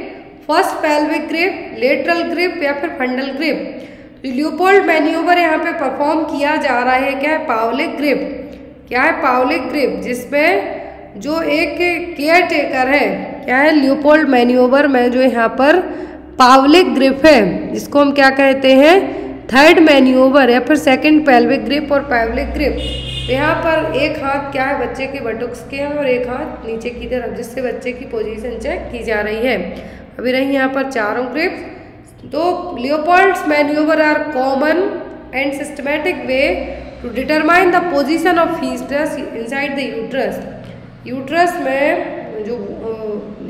first pelvic grip, lateral grip या फिर फंडल ग्रिप। तो लियोपोल्ड मैन्यूवर यहाँ पे परफॉर्म किया जा रहा है, क्या है, पावलिक ग्रिप। क्या है, पावलिक ग्रिप, जिसमें जो एक केयर टेकर है, क्या है, लियोपोल्ड मैन्यूवर में जो यहाँ पर पावलिक ग्रिप है, जिसको हम क्या कहते हैं, थर्ड मैन्यूवर या फिर सेकंड पेल्विक ग्रिप और पावलिक ग्रिप। तो यहाँ पर एक हाथ क्या है बच्चे के बटुक्स के और एक हाथ नीचे की तरफ, जिससे बच्चे की पोजीशन चेक की जा रही है। अभी रही यहाँ पर चारों ग्रिप्स। तो Leopold's manoeuvre are common and systematic way to determine the position of fetus inside the uterus. Uterus में जो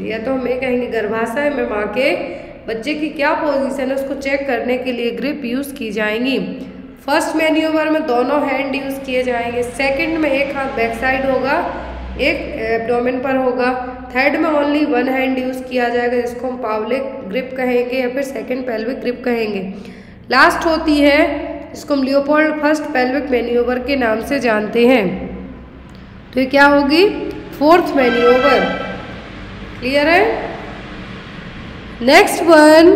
या तो हम ये कहेंगे गर्भाशय में माँ के बच्चे की क्या पोजीशन है उसको चेक करने के लिए ग्रिप यूज़ की जाएंगी। फर्स्ट मैन्यूवर में दोनों हैंड यूज़ किए जाएंगे, सेकंड में एक हाथ बैक साइड होगा, एक एब्डोमेन पर होगा, थर्ड में ओनली वन हैंड यूज़ किया जाएगा, जिसको हम पावलिक ग्रिप कहेंगे या फिर सेकंड पेल्विक ग्रिप कहेंगे। लास्ट होती है जिसको हम लियोपोल्ड फर्स्ट पेल्विक मैन्यूवर के नाम से जानते हैं। तो ये क्या होगी, फोर्थ मैन्यूवर। क्लियर है। Next one,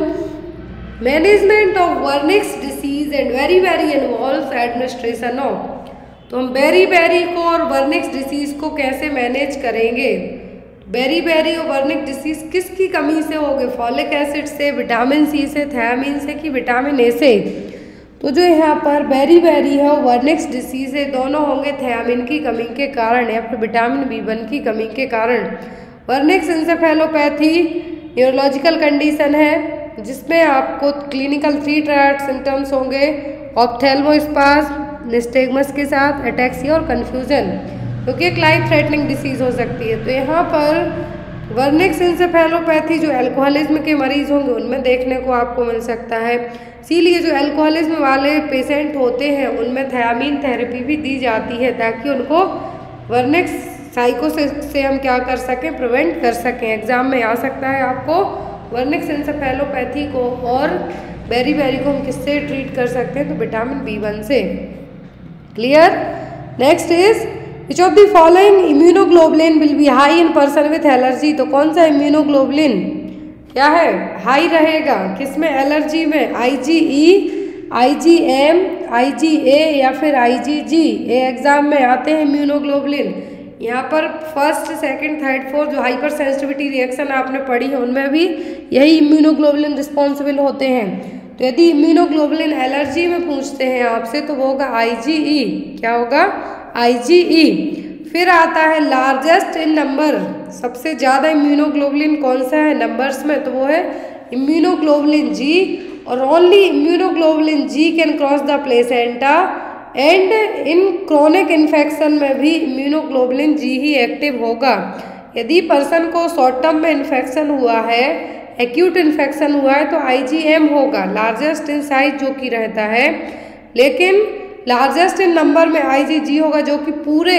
management of Wernicke's disease and very involve administration of. तो हम बेरी को और वर्निक्स डिसीज को कैसे मैनेज करेंगे। बेरी और वर्निक डिसीज किसकी कमी से होगे, फॉलिक एसिड से, विटामिन सी से, थायमिन से कि विटामिन ए से। तो जो यहाँ पर बेरी है वर्निक्स डिसीज है, दोनों होंगे थायमिन की कमी के कारण या फिर विटामिन B1 की कमी के कारण। वर्निक्स एन्सेफेलोपैथी न्यूरोलॉजिकल कंडीशन है जिसमें आपको क्लिनिकल 3 ट्रायड सिम्टम्स होंगे, ऑप्थेल्मोस्पाज्म, निस्टेगमस के साथ अटैक्सिया और कन्फ्यूजन, क्योंकि एक लाइफ थ्रेटनिंग डिसीज हो सकती है। तो यहाँ पर वर्निक्स एन्सेफेलोपैथी जो अल्कोहलिज्म के मरीज होंगे उनमें देखने को आपको मिल सकता है। इसीलिए जो अल्कोहलिज्म वाले पेशेंट होते हैं उनमें थायमीन थेरेपी भी दी जाती है ताकि उनको वर्निक्स साइकोसिस से हम क्या कर सकें, प्रिवेंट कर सकें। एग्जाम में आ सकता है आपको वर्निक्स एन्सेफेलोपैथी को और बेरी को हम किससे ट्रीट कर सकते हैं, तो विटामिन B1 से। Clear. Next is which of the following immunoglobulin will be high in person with allergy. तो कौन सा इम्यूनोग्लोबुलिन क्या है, हाई रहेगा किसमें, एलर्जी में, IgE, IgM, IgA या फिर IgG। ये एग्जाम में आते हैं इम्यूनोग्लोबुलिन। यहाँ पर फर्स्ट, सेकंड, थर्ड, फोर्थ जो हाइपर सेंसिटिविटी रिएक्शन आपने पढ़ी है उनमें भी यही इम्यूनोग्लोबुलिन रिस्पॉन्सिबल होते हैं। तो यदि इम्यूनोग्लोबुलिन एलर्जी में पूछते हैं आपसे तो वो होगा IgE। क्या होगा, IgE। फिर आता है लार्जेस्ट इन नंबर, सबसे ज़्यादा इम्यूनोग्लोबुलिन कौन सा है नंबर्स में, तो वो है इम्यूनोग्लोबुलिन G। और only immunoglobulin G can cross the placenta and in chronic infection में भी इम्यूनोग्लोबुलिन G ही एक्टिव होगा। यदि पर्सन को शॉर्ट टर्म में इन्फेक्शन हुआ है, एक्यूट इन्फेक्शन हुआ है, तो IgM होगा लार्जेस्ट इन साइज जो कि रहता है, लेकिन लार्जेस्ट इन नंबर में IgG होगा जो कि पूरे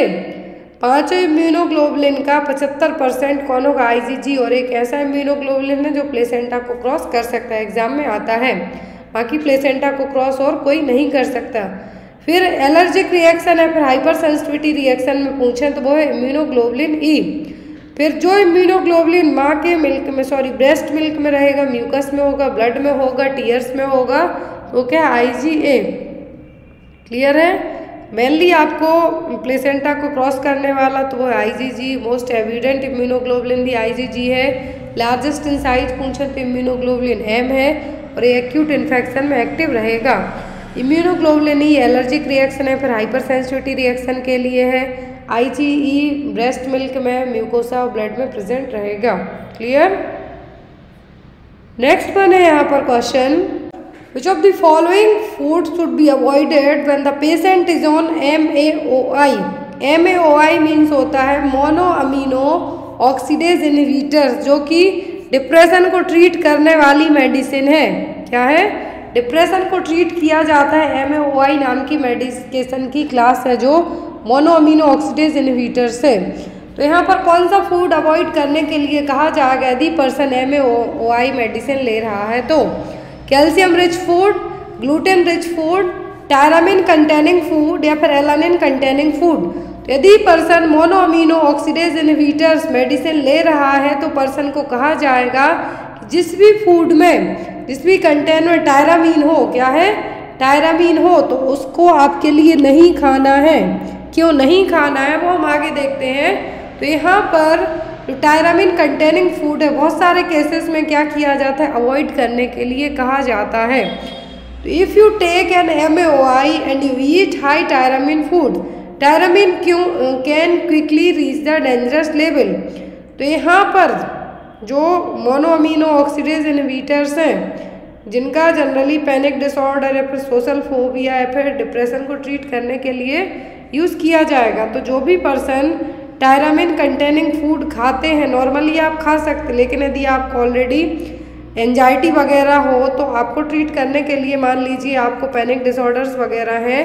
पांचों इम्यूनोग्लोबुलिन का 75% कौन होगा, IgG। और एक ऐसा इम्यूनोग्लोबुलिन है जो प्लेसेंटा को क्रॉस कर सकता है, एग्जाम में आता है, बाकी प्लेसेंटा को क्रॉस और कोई नहीं कर सकता। फिर एलर्जिक रिएक्शन है, फिर हाइपर सेंसिटिविटी रिएक्शन में पूछें तो वो है इम्यूनोग्लोबुलिन E। फिर जो इम्यूनोग्लोबुलिन माँ के मिल्क में, ब्रेस्ट मिल्क में रहेगा, म्यूकस में होगा, ब्लड में होगा, टीयर्स में होगा, तो क्या IgA। क्लियर है। मेनली आपको प्लेसेंटा को क्रॉस करने वाला तो वो है IgG। मोस्ट एविडेंट इम्यूनोग्लोबुलिन भी IgG है। लार्जेस्ट इन साइज पूछे तो इम्यूनोग्लोबुलिन M है और ये एक्यूट इन्फेक्शन में एक्टिव रहेगा। इम्यूनोग्लोबुलिन E एलर्जिक रिएक्शन है, फिर हाइपर सेंसिटिविटी रिएक्शन के लिए है। IgE ब्रेस्ट मिल्क में, म्यूकोसा और ब्लड में प्रेजेंट रहेगा। क्लियर। नेक्स्ट वन है यहाँ पर question, which of the following foods should be avoided when the patient is on MAOI। MAOI means होता है मोनो अमीनो ऑक्सीडेज इनहिबिटर्स, जो कि डिप्रेशन को ट्रीट करने वाली मेडिसिन है। क्या है, डिप्रेशन को ट्रीट किया जाता है MAOI नाम की मेडिकेशन की क्लास है जो मोनो अमीनो ऑक्सीडेज इनहिबिटर्स है। तो यहाँ पर कौन सा फूड अवॉइड करने के लिए कहा जाएगा यदि पर्सन MAOI मेडिसिन ले रहा है? तो calcium rich food, gluten rich food, tyramine containing food या फिर एलानिन कंटेनिंग फूड। तो यदि person mono amino oxidase inhibitors medicine ले रहा है तो पर्सन को कहा जाएगा कि जिस भी फूड में, जिस भी कंटेन में टायरामीन हो, क्या है, टायरामीन हो, तो उसको आपके लिए नहीं खाना है। क्यों नहीं खाना है वो हम आगे देखते हैं। तो यहाँ पर जो टायरामीन कंटेनिंग फूड है बहुत सारे केसेस में क्या किया जाता है, अवॉइड करने के लिए कहा जाता है। तो if you take an MAOI and you eat high tyramine food, tyramine can quickly reach the dangerous level. तो यहाँ पर जो मोनो अमीनो ऑक्सीडेज इनहिबिटर्स हैं जिनका जनरली पैनिक डिसऑर्डर या फिर सोशल फोबिया या फिर डिप्रेशन को ट्रीट करने के लिए यूज़ किया जाएगा। तो जो भी पर्सन टायरामिन कंटेनिंग फूड खाते हैं, नॉर्मली आप खा सकते, लेकिन यदि आपको ऑलरेडी एंजाइटी वगैरह हो तो आपको ट्रीट करने के लिए, मान लीजिए आपको पैनिक डिसऑर्डर्स वगैरह हैं,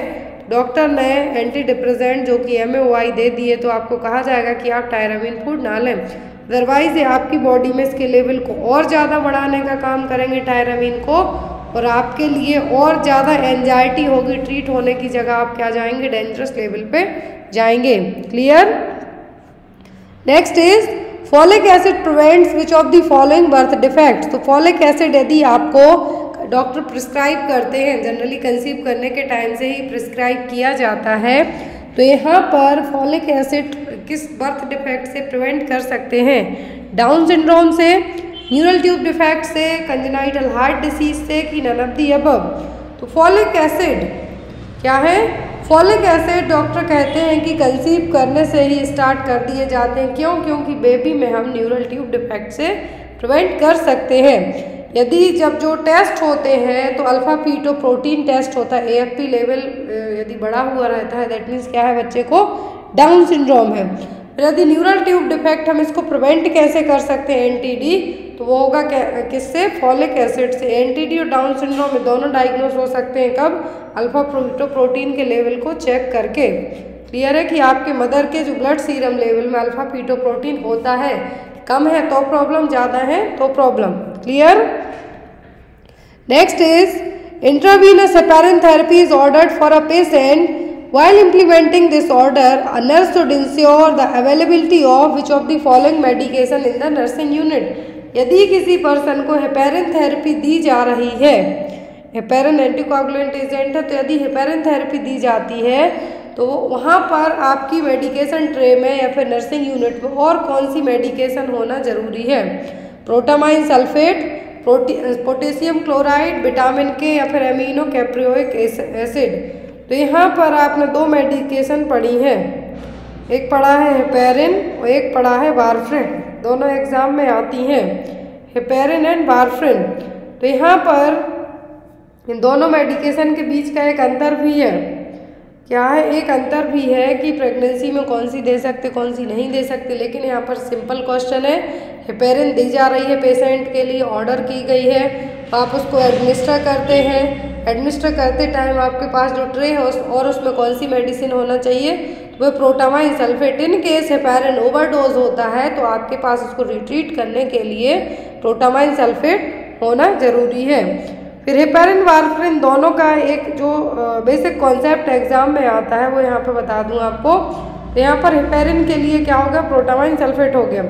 डॉक्टर ने एंटी डिप्रेसेंट जो कि MAOI दे दिए, तो आपको कहा जाएगा कि आप टायरामिन फूड ना लें। अदरवाइज ये आपकी बॉडी में इसके लेवल को और ज़्यादा बढ़ाने का काम करेंगे टायरामिन को, और आपके लिए और ज़्यादा एंजाइटी होगी, ट्रीट होने की जगह आप क्या जाएंगे, डेंजरस लेवल पे जाएंगे। Clear? Next is folic acid prevents which of the following birth defects. तो फॉलिक एसिड यदि आपको डॉक्टर प्रिस्क्राइब करते हैं, जनरली कंसीव करने के टाइम से ही प्रिस्क्राइब किया जाता है, तो यहाँ पर फॉलिक एसिड किस बर्थ डिफेक्ट से प्रिवेंट कर सकते हैं? डाउन सिंड्रोम से, न्यूरल ट्यूब डिफेक्ट से, कंजेनाइटल हार्ट डिसीज से, कि नन ऑफ द अबव। तो फॉलिक एसिड क्या है? फॉलिक एसिड डॉक्टर कहते हैं कि कंसीव करने से ही स्टार्ट कर दिए जाते हैं। क्यों? क्योंकि बेबी में हम न्यूरल ट्यूब डिफेक्ट से प्रिवेंट कर सकते हैं। यदि जब जो टेस्ट होते हैं तो अल्फा फीटोप्रोटीन टेस्ट होता है, AFP लेवल यदि बढ़ा हुआ रहता है, दैट मीन्स क्या है, बच्चे को डाउन सिंड्रोम है। फिर यदि न्यूरल ट्यूब डिफेक्ट, हम इसको प्रिवेंट कैसे कर सकते हैं, NTD, तो वो होगा किससे? फॉलिक एसिड से। NTD और डाउन सिंड्रोम में दोनों डायग्नोस हो सकते हैं कब? अल्फा फीटोप्रोटीन के लेवल को चेक करके। क्लियर है कि आपके मदर के जो ब्लड सीरम लेवल में अल्फा फीटोप्रोटीन होता है, कम है तो प्रॉब्लम, ज़्यादा है तो problem. Clear? Next is intravenous heparin therapy is ordered for a patient while implementing this order, a nurse should ensure the availability of which of the following medication in the nursing unit। यदि किसी person को heparin therapy दी जा रही है, heparin anticoagulant agent है, तो यदि heparin therapy दी जाती है तो वहाँ पर आपकी मेडिकेशन ट्रे में या फिर नर्सिंग यूनिट में और कौन सी मेडिकेशन होना जरूरी है? Protamine sulphate, potassium chloride, vitamin के या फिर एमिनो कैप्रियोइक एसिड। तो यहाँ पर आपने दो मेडिकेशन पढ़ी हैं, एक पढ़ा है हेपेरिन और एक पढ़ा है वारफ्रिन, दोनों एग्जाम में आती हैं, हेपेरिन एंड वारफ्रिन। तो यहाँ पर इन दोनों मेडिकेशन के बीच का एक अंतर भी है। क्या है? एक अंतर भी है कि प्रेगनेंसी में कौन सी दे सकते, कौन सी नहीं दे सकते। लेकिन यहाँ पर सिंपल क्वेश्चन है, हेपेरिन दी जा रही है पेशेंट के लिए, ऑर्डर की गई है, तो आप उसको एडमिनिस्टर करते हैं। एडमिनिस्टर करते टाइम आपके पास जो ट्रे है और उसमें कौन सी मेडिसिन होना चाहिए, तो वह protamine sulphate. In case heparin overdose होता है तो आपके पास उसको रिट्रीट करने के लिए प्रोटामाइन सल्फेट होना जरूरी है। फिर हेपेरिन वारफ्रिन दोनों का एक जो बेसिक कॉन्सेप्ट एग्जाम में आता है वो यहाँ पे बता दूँ आपको। तो यहाँ पर हेपेरिन के लिए क्या होगा? प्रोटामाइन सल्फेट हो गया।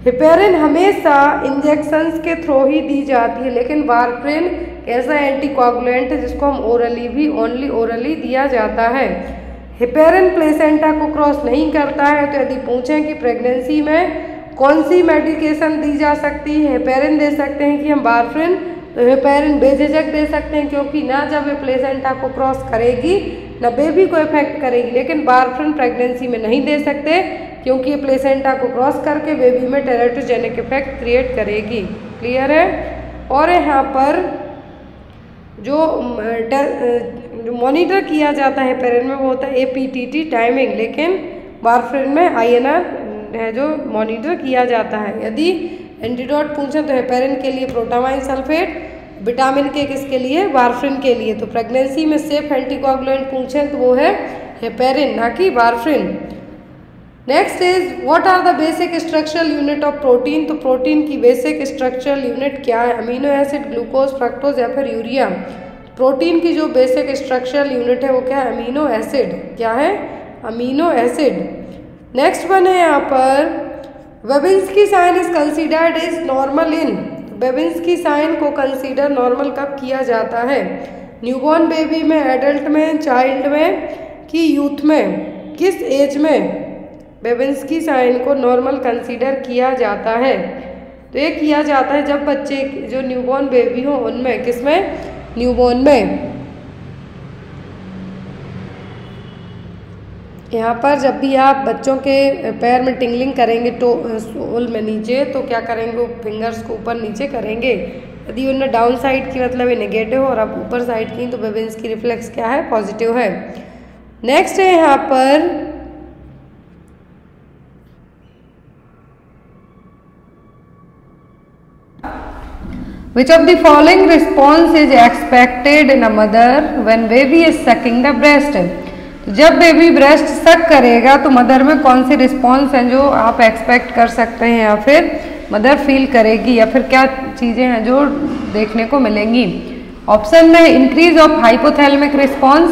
हेपेरिन हमेशा इंजेक्शंस के थ्रू ही दी जाती है, लेकिन वारफ्रिन ऐसा एंटीकोगुलेंट है जिसको हम ओरली भी, ओनली ओरली दिया जाता है। हेपेरिन प्लेसेंटा को क्रॉस नहीं करता है। तो यदि पूछें कि प्रेगनेंसी में कौन सी मेडिकेशन दी जा सकती है, हेपेरिन दे सकते हैं कि हम वारफ्रिन, तो हेपेरिन बेझिझक दे सकते हैं, क्योंकि ना जब ये प्लेसेंटा को क्रॉस करेगी ना बेबी को इफेक्ट करेगी। लेकिन वारफ्रिन प्रेगनेंसी में नहीं दे सकते क्योंकि ये प्लेसेंटा को क्रॉस करके बेबी में टेरेटोजेनिक इफेक्ट क्रिएट करेगी। क्लियर है? और यहाँ पर जो मॉनिटर किया जाता है हेपेरिन में वो होता है APTT टाइमिंग, लेकिन वारफ्रिन में INR है जो मॉनिटर किया जाता है। यदि एंटीडोट पूछें तो हेपेरिन के लिए प्रोटामाइन सल्फेट, विटामिन के किसके लिए? वारफ्रिन के लिए। तो प्रेगनेंसी में सेफ एंटीकोगुलेंट पूछें तो वो है हेपेरिन, ना कि warfarin. Next is what are the basic structural unit of protein. तो प्रोटीन की बेसिक स्ट्रक्चरल यूनिट क्या है? अमीनो एसिड, ग्लूकोज, फ्रक्टोज या फिर यूरिया। प्रोटीन की जो बेसिक स्ट्रक्चरल यूनिट है वो क्या है? Amino acid. क्या है? Amino acid. नेक्स्ट वन है यहाँ पर Babinski sign is considered is normal in. Babinski sign को कंसीडर नॉर्मल कब किया जाता है? न्यूबॉर्न बेबी में, एडल्ट में, चाइल्ड में कि यूथ में? किस एज में वेबिन्स्की साइन को नॉर्मल कंसीडर किया जाता है? तो ये किया जाता है जब बच्चे जो न्यूबॉर्न बेबी हो उनमें। किसमें? न्यूबॉर्न में। यहाँ पर जब भी आप बच्चों के पैर में टिंगलिंग करेंगे सोल में नीचे, तो क्या करेंगे? वो फिंगर्स को ऊपर नीचे करेंगे। यदि उनने डाउन साइड की मतलब ये नेगेटिव और आप ऊपर साइड की, तो वेबिन्स्की रिफ्लेक्स क्या है? पॉजिटिव है। नेक्स्ट है यहाँ पर Which of the following response is expected in a mother when baby is sucking the breast? तो जब बेबी ब्रेस्ट सक करेगा तो मदर में कौन सी रिस्पॉन्स हैं जो आप एक्सपेक्ट कर सकते हैं या फिर मदर फील करेगी, या फिर क्या चीज़ें हैं जो देखने को मिलेंगी? ऑप्शन में increase of hypothalamic response,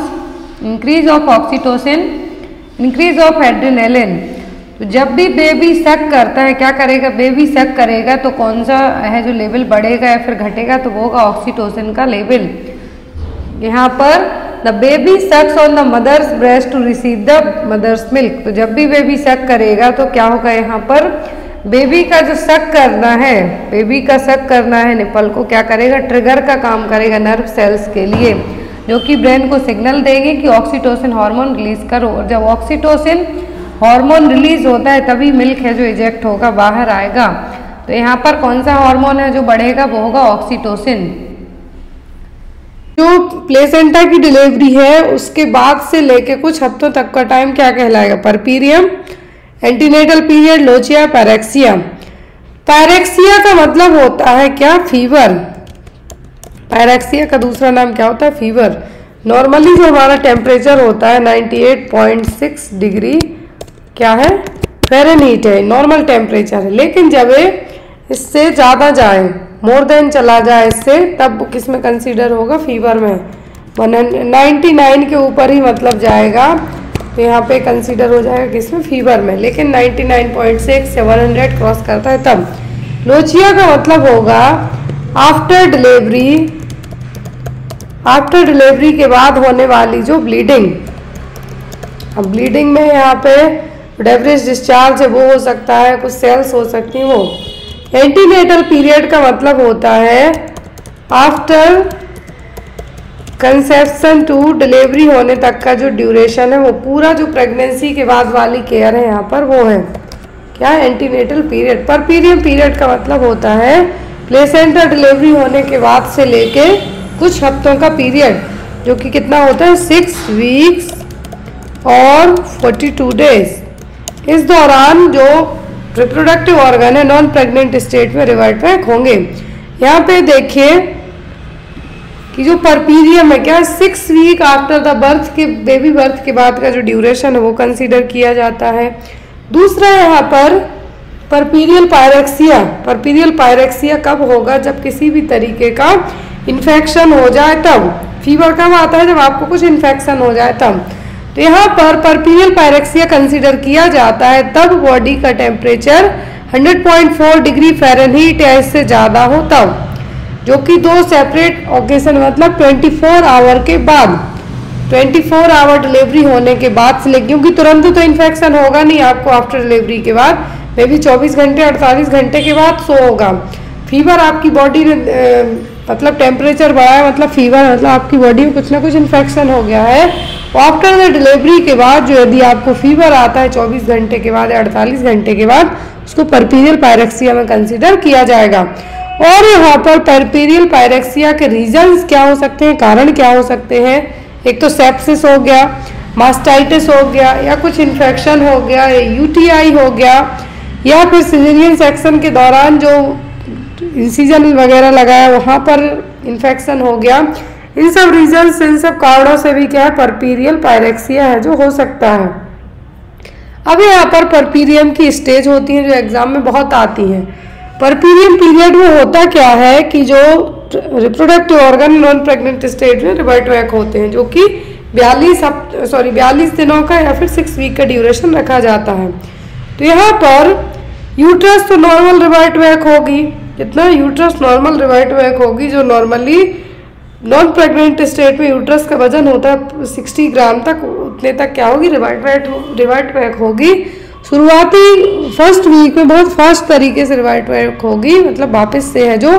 increase of oxytocin, increase of adrenaline. तो जब भी बेबी सक करता है क्या करेगा? बेबी सक करेगा तो कौन सा है जो लेवल बढ़ेगा या फिर घटेगा? तो वो होगा ऑक्सीटोसिन का लेवल। यहाँ पर the baby sucks on the mother's breast to receive the mother's milk. तो जब भी बेबी सक करेगा तो क्या होगा? यहाँ पर बेबी का जो सक करना है, बेबी का सक करना है निपल को, क्या करेगा? ट्रिगर का काम करेगा नर्व सेल्स के लिए, जो कि ब्रेन को सिग्नल देंगे कि ऑक्सीटोसिन हार्मोन रिलीज करो। और जब ऑक्सीटोसिन हार्मोन रिलीज होता है तभी मिल्क है जो इजेक्ट होगा, बाहर आएगा। तो यहाँ पर कौन सा हार्मोन है जो बढ़ेगा? वो होगा ऑक्सीटोसिन। जो प्लेसेंटा की डिलीवरी है उसके बाद से लेके कुछ हफ्तों तक का टाइम क्या कहलाएगा? Puerperium, antenatal period, lochia, pyrexia. Pyrexia का मतलब होता है क्या? फीवर। पैरेक्सिया का दूसरा नाम क्या होता है? फीवर। नॉर्मली जो हमारा टेम्परेचर होता है 98.6 डिग्री क्या है? फ़ारेनहीट है, नॉर्मल टेम्परेचर है। लेकिन जब इससे ज़्यादा जाए, मोर देन चला जाए इससे, तब किस में कंसीडर होगा? फीवर में। 99 के ऊपर ही मतलब जाएगा तो यहाँ पे कंसीडर हो जाएगा किसमें? फीवर में। लेकिन 99.6 से 100 क्रॉस करता है तब। लोचिया का मतलब होगा आफ्टर डिलीवरी, आफ्टर डिलीवरी के बाद होने वाली जो ब्लीडिंग। अब ब्लीडिंग में यहाँ पे डेब्रिज डिस्चार्ज है वो हो सकता है, कुछ सेल्स हो सकती हैं वो। एंटीनेटल पीरियड का मतलब होता है आफ्टर कंसेप्शन टू डिलीवरी होने तक का जो ड्यूरेशन है, वो पूरा जो प्रेगनेंसी के बाद वाली केयर है यहाँ पर वो है क्या? Antenatal period. परपीरियम पीरियड का मतलब होता है प्लेसेंटा डिलीवरी होने के बाद से लेके कुछ हफ्तों का पीरियड, जो कि कितना होता है? 6 वीक्स और 42 डेज। इस दौरान जो रिप्रोडक्टिव ऑर्गन है नॉन प्रेग्नेंट स्टेट में रिवर्ट बैक होंगे। यहाँ पे देखिए कि जो परपीरियम है क्या? 6 वीक आफ्टर द बर्थ के, बेबी बर्थ के बाद का जो ड्यूरेशन है वो कंसीडर किया जाता है। दूसरा यहाँ पर परपीरियल पायरेक्सिया। परपीरियल पायरेक्सिया कब होगा? जब किसी भी तरीके का इन्फेक्शन हो जाए तब। फीवर कब आता है? जब आपको कुछ इन्फेक्शन हो जाए तब। तो यहाँ पर परपीरियल पायरेक्सिया कंसीडर किया जाता है तब बॉडी का टेम्परेचर 100.4 डिग्री फ़ारेनहीट या इससे ज़्यादा हो तब, जो कि 2 सेपरेट ओकेजन मतलब 24 आवर के बाद, 24 आवर डिलीवरी होने के बाद से, क्योंकि तुरंत तो इन्फेक्शन होगा नहीं आपको आफ्टर डिलीवरी के बाद, मे बी 24 घंटे 48 घंटे के बाद सो होगा। फीवर आपकी बॉडी ने मतलब टेम्परेचर बढ़ा है मतलब फीवर, मतलब आपकी बॉडी में कुछ ना कुछ इन्फेक्शन हो गया है। आफ्टर द डिलीवरी के बाद जो यदि आपको फीवर आता है 24 घंटे के बाद या 48 घंटे के बाद, उसको परपीरियल पायरेक्सिया में कंसीडर किया जाएगा। और यहाँ पर परपीरियल पायरेक्सिया के रीजंस क्या हो सकते हैं, कारण क्या हो सकते हैं? एक तो सेप्सिस हो गया, मास्टाइटिस हो गया, या कुछ इन्फेक्शन हो गया, यूटीआई हो गया, या फिर सिजेरियन सेक्शन के दौरान जो इंसिजन वगैरह लगाया वहाँ पर इन्फेक्शन हो गया। इन सब रीजंस, इन सब कारणों से भी क्या है परपीरियल पायरेक्सिया है जो हो सकता है। अब यहाँ पर परपीरियम की स्टेज होती है जो एग्जाम में बहुत आती हैं। परपीरियम पीरियड में होता क्या है कि जो reproductive organ non pregnant stage में रिवर्ट बैक होते हैं, जो कि 42 दिनों का या फिर 6 वीक का ड्यूरेशन रखा जाता है। तो यहाँ पर यूट्रस तो नॉर्मल रिवर्ट बैक होगी, जितना यूट्रस नॉर्मल रिवर्ट बैक होगी, जो नॉर्मली नॉन प्रेग्नेंट स्टेट में यूट्रस का वजन होता है 60 ग्राम तक, उतने तक क्या होगी, रिवर्ट बैक होगी। शुरुआती फर्स्ट वीक में बहुत फास्ट तरीके से रिवर्ट बैक होगी, मतलब वापस से है जो।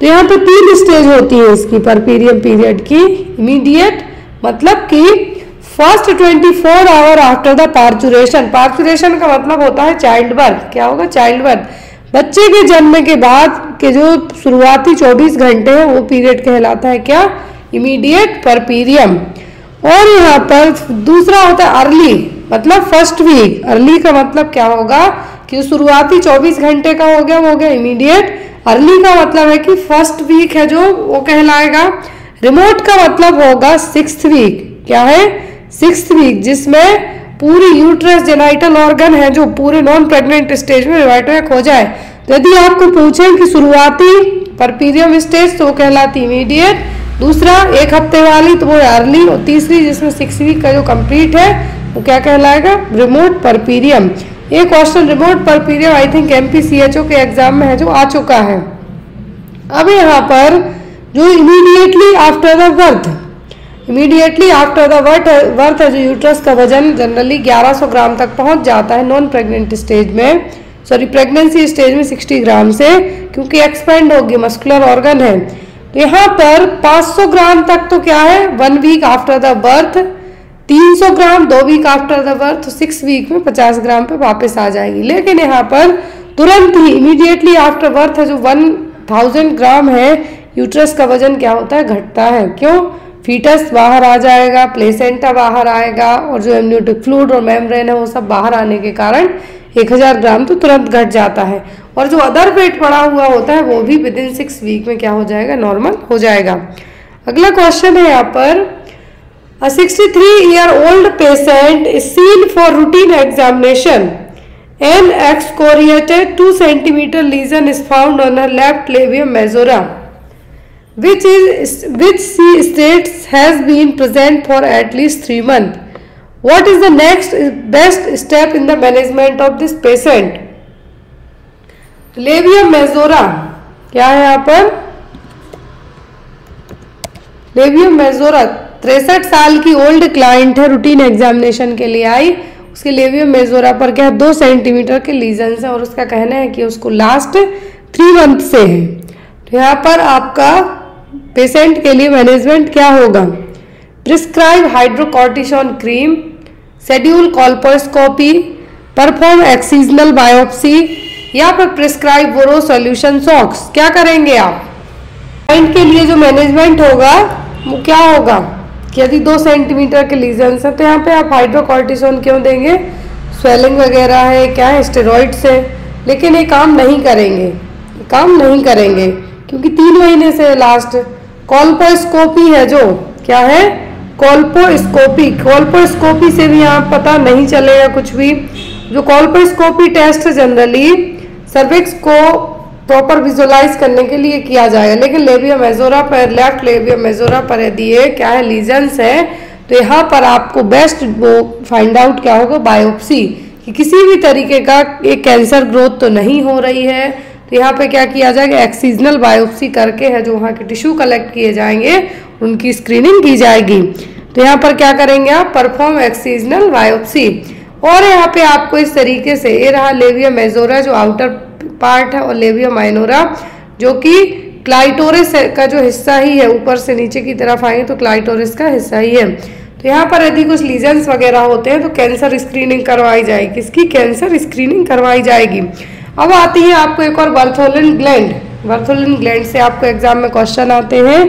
तो यहाँ पे 3 स्टेज होती है इसकी परपीरियम पीरियड की। इमीडिएट मतलब कि first 24 hour after the parturition. Parturition का मतलब होता है चाइल्ड बर्थ। क्या होगा, चाइल्ड बर्थ। बच्चे के जन्म के बाद के जो शुरुआती 24 घंटे हैं वो पीरियड कहलाता है क्या, इमीडिएट परपीरियम। और यहाँ पर दूसरा होता है अर्ली, मतलब फर्स्ट वीक। अर्ली का मतलब क्या होगा कि शुरुआती 24 घंटे का हो गया इमीडिएट। अर्ली का मतलब है कि फर्स्ट वीक है जो, वो कहलाएगा। रिमोट का मतलब होगा 6th वीक। क्या है, 6th वीक, जिसमें पूरी यूट्रस जेनाइटल ऑर्गन है जो पूरे नॉन प्रेग्नेंट स्टेज में रिवर्ट बैक हो जाए। तो यदि आपको पूछें कि शुरुआती परपीरियम स्टेज तो वो कहलाती इमीडिएट, दूसरा 1 हफ्ते वाली तो वो अर्ली, और तीसरी जिसमें 6 वीक का जो कंप्लीट है वो क्या कहलाएगा, रिमोट परपीरियम। एक question remote puerperium I think MPCHO के एग्जाम में है जो आ चुका है। अब यहाँ पर जो immediately after the birth, immediately after the birth है जो यूट्रस का वजन जनरली 1100 ग्राम तक पहुंच जाता है नॉन प्रेग्नेंट स्टेज में, प्रेगनेंसी स्टेज में 60 ग्राम से, क्योंकि एक्सपेंड होगी, मस्कुलर ऑर्गन है। तो यहाँ पर 500 ग्राम तक तो क्या है 1 week after the birth, 300 gram 2 week after the birth, 6 week में 50 ग्राम पे वापस आ जाएगी। लेकिन यहाँ पर तुरंत ही इमीडिएटली आफ्टर बर्थ है जो 1000 ग्राम है, यूट्रस का वजन क्या होता है, घटता है। क्यों, फीटस बाहर आ जाएगा, प्लेसेंटा बाहर आएगा, और जो एमनियोटिक फ्लूइड और मेम्ब्रेन है वो सब बाहर आने के कारण 1000 ग्राम तो तुरंत घट जाता है। और जो अदर वेट पड़ा हुआ होता है वो भी विदिन 6 वीक में क्या हो जाएगा, नॉर्मल हो जाएगा। अगला क्वेश्चन है यहाँ पर, A 63-year-old patient is seen for routine examination. An excoriated 2 centimeter lesion is found on her left labium majora, which she states has been present for at least 3 months. What is the next best step in the management of this patient? Labium majora क्या है यहाँ पर, labium majora 63 साल की old client है, routine examination के लिए आई। उसके लेबियम मेजोरा पर क्या है 2 सेंटीमीटर के लीजन है, और उसका कहना है कि उसको लास्ट 3 मंथ से है। तो यहाँ पर आपका पेशेंट के लिए मैनेजमेंट क्या होगा, prescribe hydrocortisone cream, schedule colposcopy, perform excisional biopsy, या फिर प्रिस्क्राइब बोरो सॉल्यूशन सॉक्स। क्या करेंगे आप, क्लाइंट के लिए जो मैनेजमेंट होगा वो क्या होगा कि यदि 2 सेंटीमीटर के लीजन्स हैं तो यहाँ पे आप हाइड्रोकॉर्टिसोन क्यों देंगे, स्वेलिंग वगैरह है, क्या है, स्टेरॉइड्स है। लेकिन ये काम नहीं करेंगे क्योंकि 3 महीने से लास्ट। कोल्पोस्कोपी है जो, क्या है, कोल्पोस्कोपी से भी यहाँ पता नहीं चलेगा कुछ भी। जो कोल्पोस्कोपी टेस्ट जनरली सर्विक्स को प्रॉपर विजुअलाइज करने के लिए किया जाएगा, लेकिन लेबियम मेजोरा पर, लेफ्ट लेबियम मेजोरा पर यदि ये क्या है लीजन्स है, तो यहाँ पर आपको बेस्ट वो फाइंड आउट क्या होगा, बायोप्सी, कि किसी भी तरीके का एक कैंसर ग्रोथ तो नहीं हो रही है। तो यहाँ पे क्या किया जाएगा, एक्सीजनल बायोप्सी करके है जो वहाँ के टिश्यू कलेक्ट किए जाएंगे, उनकी स्क्रीनिंग की जाएगी। तो यहाँ पर क्या करेंगे आप, परफॉर्म एक्सीजनल बायोप्सी। और यहाँ पे आपको इस तरीके से, ये रहा लेबियम मेजोरा जो आउटर पार्ट है, और लेबियम माइनोरा जो कि क्लाइटोरिस का जो हिस्सा ही है, ऊपर से नीचे की तरफ आएंगे तो क्लाइटोरिस का हिस्सा ही है। तो यहाँ पर यदि कुछ लीजन्स वगैरह होते हैं तो कैंसर स्क्रीनिंग करवाई जाएगी, किसकी, कैंसर स्क्रीनिंग करवाई जाएगी। अब आती है आपको एक और बर्थोलिन ग्लैंड। बर्थोलिन ग्लैंड से आपको एग्जाम में क्वेश्चन आते हैं।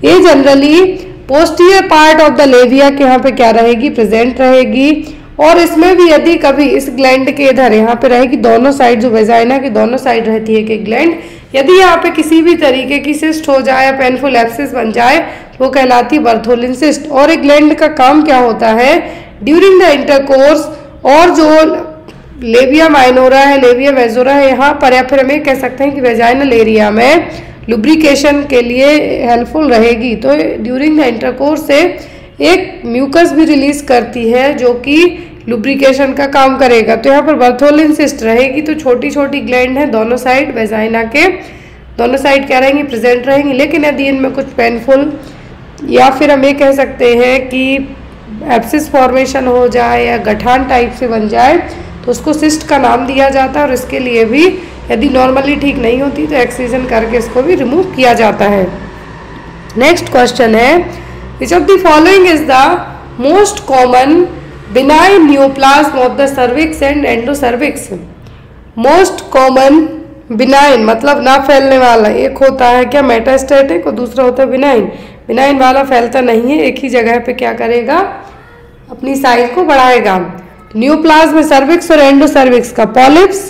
ये generally posterior part of the labia के यहाँ पे क्या रहेगी, प्रेजेंट रहेगी। और इसमें भी यदि कभी इस ग्लैंड के इधर यहाँ पे रहेगी, दोनों साइड जो वेजाइना की दोनों साइड रहती है कि ग्लैंड, यदि यहाँ पे किसी भी तरीके की सिस्ट हो जाए या पेनफुल एब्सिस बन जाए तो वो कहलाती है बर्थोलिन सिस्ट। और एक ग्लैंड का काम क्या होता है, ड्यूरिंग द इंटरकोर्स और जो लेबिया माइनोरा है, लेबिया मेजोरा है यहाँ पर, या फिर हम ये कह सकते हैं कि वेजाइनल एरिया में लुब्रिकेशन के लिए हेल्पफुल रहेगी। तो ड्यूरिंग द इंटरकोर्स से एक म्यूकस भी रिलीज करती है जो कि लुब्रिकेशन का काम करेगा। तो यहाँ पर बर्थोलिन सिस्ट रहेगी, तो छोटी छोटी ग्लैंड है दोनों साइड वेजाइना के, दोनों साइड क्या रहेंगी, प्रेजेंट रहेंगी। लेकिन यदि इनमें कुछ पेनफुल या फिर हम ये कह सकते हैं कि एब्सिस फॉर्मेशन हो जाए या गठान टाइप से बन जाए तो उसको सिस्ट का नाम दिया जाता है। और इसके लिए भी यदि नॉर्मली ठीक नहीं होती तो एक्सीजन करके इसको भी रिमूव किया जाता है। नेक्स्ट क्वेश्चन है, विच of the following is the most common benign neoplasm of the cervix and endocervix. Most common benign मतलब ना फैलने वाला, एक होता है क्या मेटास्टैटिक और दूसरा होता है बिनाइन। बिनाइन वाला फैलता नहीं है, एक ही जगह पे क्या करेगा, अपनी साइज को बढ़ाएगा। न्यूप्लाज्म में सर्विक्स और एंडोसर्विक्स का पॉलिप्स,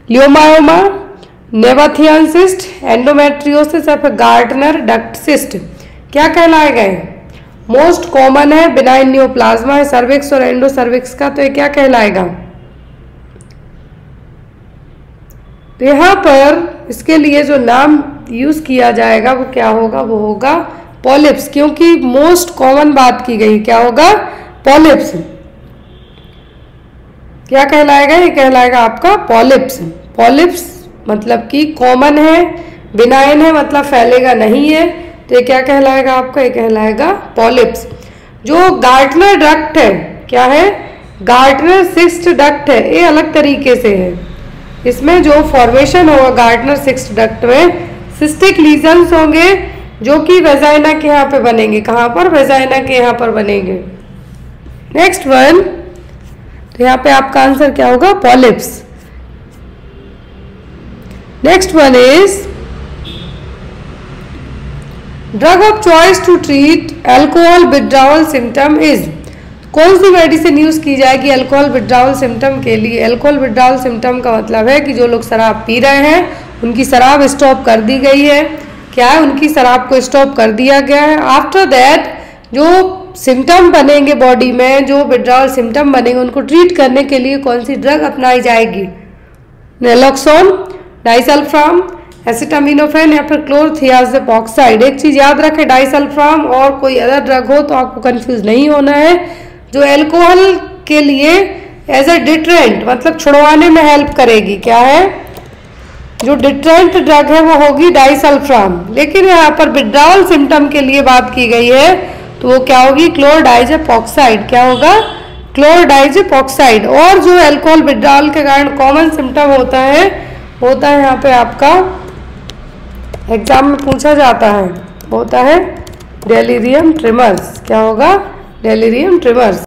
लियोमायोमा, नेबाथियन सिस्ट, एंडोमेट्रियोसिस या फिर गार्डनर डक्ट सिस्ट क्या कहलाएगा। मोस्ट कॉमन है, बिनाइन न्यूप्लाज्मा है सर्विक्स और एंडोसर्विक्स का, तो ये क्या कहलाएगा। तो यहाँ पर इसके लिए जो नाम यूज किया जाएगा वो क्या होगा, वो होगा पॉलिप्स, क्योंकि मोस्ट कॉमन बात की गई, क्या होगा, पॉलिप्स। क्या कहलाएगा, ये कहलाएगा आपका पॉलिप्स। पॉलिप्स मतलब कि कॉमन है, बिनाइन है मतलब फैलेगा नहीं है, तो ये क्या कहलाएगा आपका, ये कहलाएगा पॉलिप्स। जो गार्डनर डक्ट है, क्या है, गार्डनर सिस्ट डक्ट है, ये अलग तरीके से है। इसमें जो फॉर्मेशन होगा गार्डनर सिस्ट डक्ट में सिस्टिक लीजन्स होंगे जो कि वेजाइना के यहाँ पे बनेंगे, कहाँ पर, वेजाइना के यहाँ पर बनेंगे। नेक्स्ट वन, तो यहाँ पे आपका आंसर क्या होगा, polyps. Next one is drug of choice to treat alcohol withdrawal symptom is. कौन सी मेडिसिन यूज की जाएगी अल्कोहल विथड्रॉवल सिम्टम के लिए। अल्कोहल विथड्रॉवल सिम्टम का मतलब है कि जो लोग शराब पी रहे हैं उनकी शराब स्टॉप कर दी गई है, क्या है, उनकी शराब को स्टॉप कर दिया गया है। आफ्टर दैट जो सिम्टम बनेंगे बॉडी में, जो विथड्रॉवल सिम्टम बनेंगे उनको ट्रीट करने के लिए कौन सी ड्रग अपनाई जाएगी, नेलोक्सोन, डाइसल्फाम, एसिटामिनोफेन या फिर क्लोरथियाजेप ऑक्साइड। एक चीज याद रखें, डाइसल्फाम और कोई अदर ड्रग हो तो आपको कंफ्यूज नहीं होना है। जो अल्कोहल के लिए एज ए डिटरेंट मतलब छुड़वाने में हेल्प करेगी, क्या है, जो डिटरेंट ड्रग है वो होगी डाइसल्फाम। लेकिन यहाँ पर विथड्रॉवल सिम्टम के लिए बात की गई है तो वो क्या होगी, क्लोरडाइजेप ऑक्साइड। क्या होगा, क्लोरडाइजेप ऑक्साइड। और जो अल्कोहल विथड्रॉवल के कारण कॉमन सिम्टम होता है यहाँ पे आपका एग्जाम में पूछा जाता है, होता है डेलिरियम ट्रिमर्स। क्या होगा, डेलिरियम ट्रिमर्स।